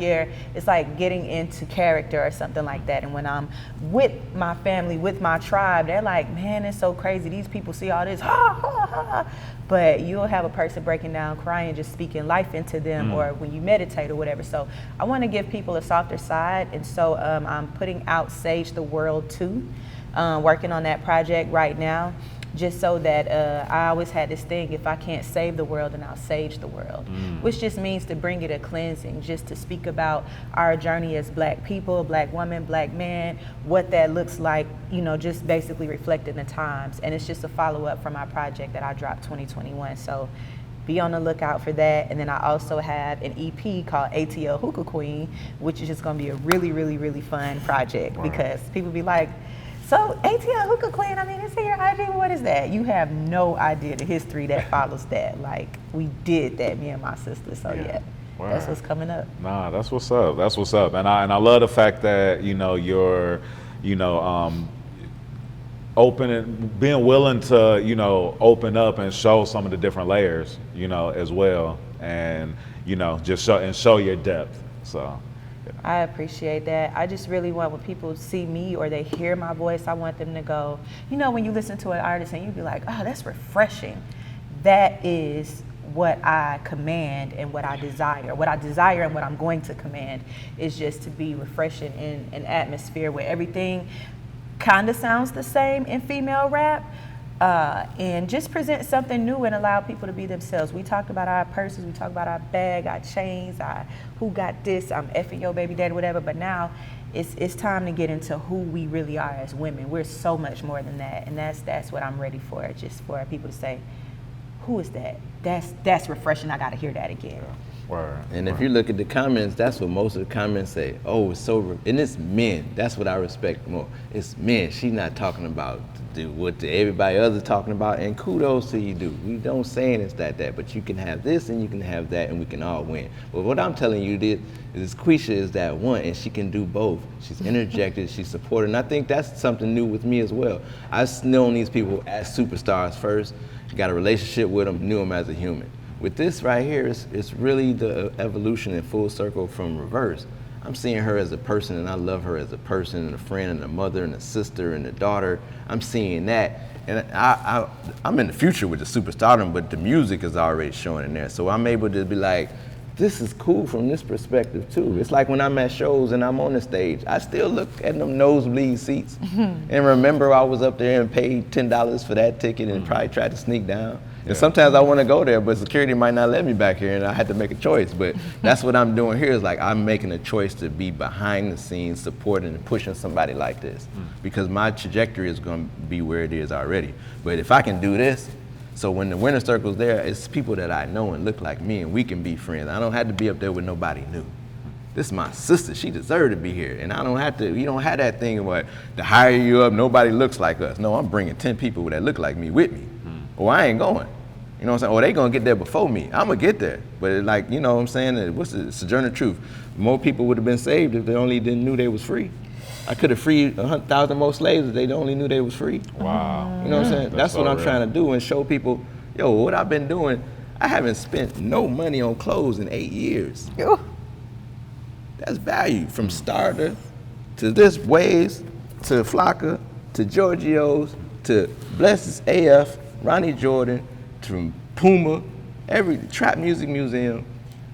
getting into character or something like that. And when I'm with my family, with my tribe, they're like, man, it's so crazy. These people see all this, ha, ha, ha. But you'll have a person breaking down, crying, just speaking life into them, or when you meditate or whatever. So I want to give people a softer side. And so I'm putting out Sage the World 2, working on that project right now. Just so that I always had this thing, if I can't save the world, then I'll sage the world, which just means to bring it a cleansing, just to speak about our journey as Black people, Black woman, Black man, what that looks like, just basically reflecting the times. And it's just a follow-up from my project that I dropped 2021. So be on the lookout for that. And then I also have an EP called ATL Hookah Queen, which is just gonna be a really, really, really fun project, because people be like, so ATL Hookah Queen, it's in your IG, what is that? You have no idea the history that follows that. Like, we did that, me and my sister, so that's what's coming up. Nah, that's what's up, And I love the fact that, you're, open and being willing to, open up and show some of the different layers, as well, and, just show your depth, so. I appreciate that. I just really want, when people see me or they hear my voice, I want them to go, when you listen to an artist and you be like, oh, that's refreshing. That is what I command and what I desire. What I desire and what I'm going to command is just to be refreshing in an atmosphere where everything kind of sounds the same in female rap, and just present something new and allow people to be themselves. We talked about our purses, we talked about our bag, our chains, who got this, I'm effing your baby daddy, whatever, but now it's time to get into who we really are as women. We're so much more than that, and that's what I'm ready for, just for people to say, who is that? That's refreshing, I gotta hear that again. And if you look at the comments, that's what most of the comments say. Oh, it's so, and it's men. That's what I respect more. It's men. She's not talking about what everybody else is talking about, and kudos to you, dude. We don't saying it's that, but you can have this and you can have that, and we can all win. But what I'm telling you is Quisha is that one, and she can do both. She's interjected, she's supported, and I think that's something new with me as well. I've known these people as superstars first. got a relationship with him, knew him as a human. With this right here, it's really the evolution in full circle from reverse. I'm seeing her as a person, and I love her as a person, and a friend, and a mother, and a sister, and a daughter. I'm seeing that, and I'm in the future with the superstardom, but the music is already showing in there. So I'm able to be like, this is cool from this perspective too. It's like when I'm at shows and I'm on the stage, I still look at them nosebleed seats and remember I was up there and paid $10 for that ticket and probably tried to sneak down. And sometimes I want to go there, but security might not let me back here, and I had to make a choice. But that's what I'm doing here, is like I'm making a choice to be behind the scenes, supporting and pushing somebody like this, because my trajectory is going to be where it is already. But if I can do this, so when the winner circle's there, it's people that I know and look like me, and we can be friends. I don't have to be up there with nobody new. This is my sister, she deserved to be here. And I don't have to, you don't have that thing of what, to hire you up, nobody looks like us. No, I'm bringing 10 people that look like me with me. Or I ain't going. You know what I'm saying? Or they gonna get there before me. I'm gonna get there. But it, like, you know what I'm saying? What's the sojourner truth? More people would have been saved if they only knew they was free. I could have freed 100,000 more slaves if they only knew they was free. Wow. You know what I'm saying? That's so what I'm real. trying to do, and show people, yo, what I've been doing, I haven't spent no money on clothes in 8 years. Ooh. That's value, from Starter to this Waves to Flocka to Giorgio's to Bless's AF, Ronnie Jordan, to Puma, every Trap Music Museum.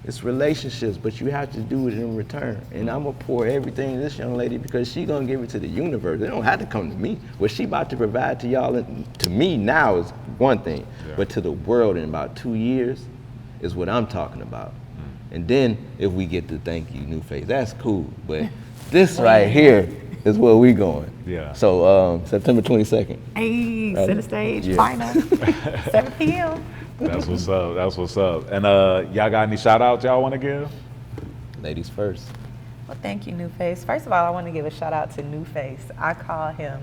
It's relationships, but you have to do it in return. And I'm gonna pour everything to this young lady because she gonna give it to the universe. They don't have to come to me. What she about to provide to y'all, and to me now, is one thing, but to the world in about 2 years is what I'm talking about. And then if we get to thank you, NuFace, that's cool. But this right here is where we going. Yeah. So September 22nd. Hey, Right. center stage, Yeah. final, 7 p.m. That's what's up. That's what's up. And y'all got any shout outs y'all want to give? Ladies first. Well, thank you, NuFace. First of all, I want to give a shout out to NuFace. I call him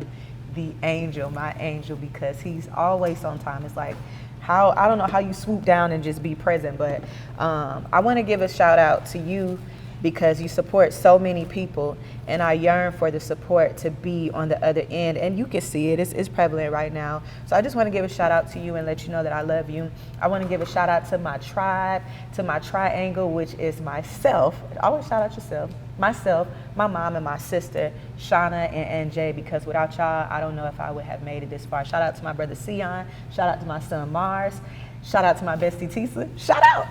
the angel, my angel, because he's always on time. It's like, how, I don't know how you swoop down and just be present, but I want to give a shout out to you because you support so many people, and I yearn for the support to be on the other end, and you can see it, it's prevalent right now. So I just want to give a shout out to you and let you know that I love you. I want to give a shout out to my tribe, to my triangle, which is myself. Always shout out yourself. Myself, my mom, and my sister, Shauna and NJ, because without y'all, I don't know if I would have made it this far. Shout out to my brother Sion, shout out to my son Mars, shout out to my bestie Tisa, shout out!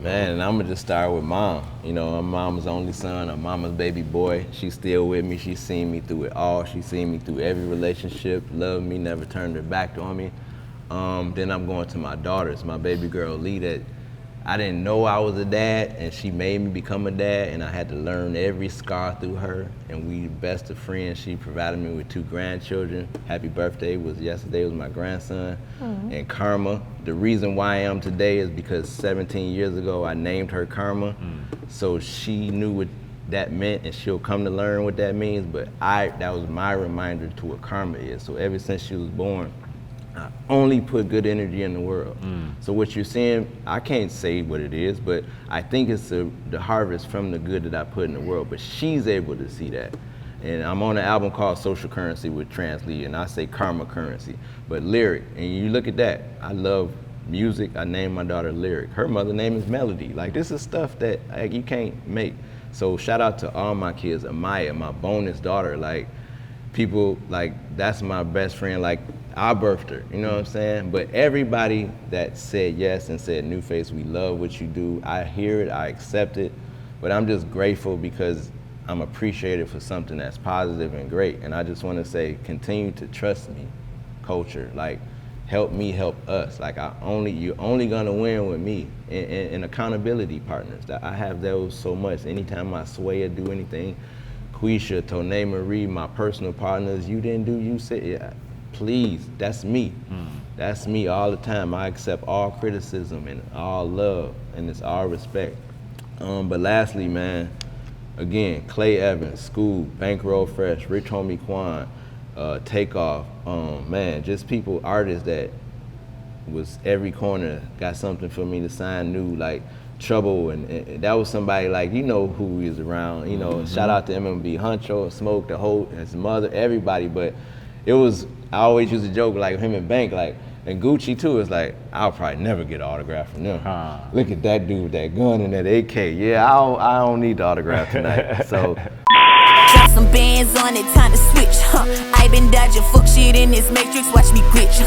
Man, and I'm gonna just start with mom. You know, I'm mama's only son, I'm mama's baby boy. She's still with me, she's seen me through it all. She's seen me through every relationship, loved me, never turned her back on me. Then I'm going to my daughters, my baby girl Lee, that I didn't know I was a dad, and she made me become a dad, and I had to learn every scar through her, and we best of friends. She provided me with 2 grandchildren. Happy birthday was yesterday, was my grandson. And Karma, the reason why I am today is because 17 years ago I named her Karma, so she knew what that meant, and she'll come to learn what that means, but that was my reminder to what karma is. So ever since she was born, I only put good energy in the world. So what you're seeing, I can't say what it is, but I think it's the harvest from the good that I put in the world, but she's able to see that. And I'm on an album called Social Currency with Trans Lee, and I say karma currency, but lyric, and you look at that, I love music, I named my daughter Lyric. Her mother name is Melody. Like, this is stuff that you can't make. So shout out to all my kids, Amaya, my bonus daughter, like, people, like, that's my best friend, like, I birthed her, you know what I'm saying? But everybody that said yes and said, NuFace, we love what you do, I hear it, I accept it, but I'm just grateful because I'm appreciated for something that's positive and great. And I just want to say, continue to trust me, culture, like, help me help us. Like, you're only gonna win with me, and accountability partners. I have those so much. Anytime I sway or do anything, Quisha, Tone Marie, my personal partners, you didn't do, you said, yeah. Please, that's me. That's me all the time. I accept all criticism and all love, and it's all respect. But lastly, man, again, Clay Evans, School, Bankroll Fresh, Rich Homie Quan, Takeoff, man, just people, artists that was every corner, got something for me to sign new, like Trouble, and that was somebody, like, you know who he was around, you know, shout out to MMB, Huncho, Smoke, the whole, his mother, everybody, but it was, I always used to joke like him and Bank, like, and Gucci too, it's like, I'll probably never get an autograph from them. Look at that dude with that gun and that AK. Yeah, I don't need the autograph tonight. So. Drop some bands on it, time to switch, I been dodging fuck shit in this matrix, watch me glitch,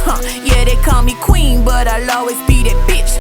Yeah, they call me queen, but I'll always be that bitch.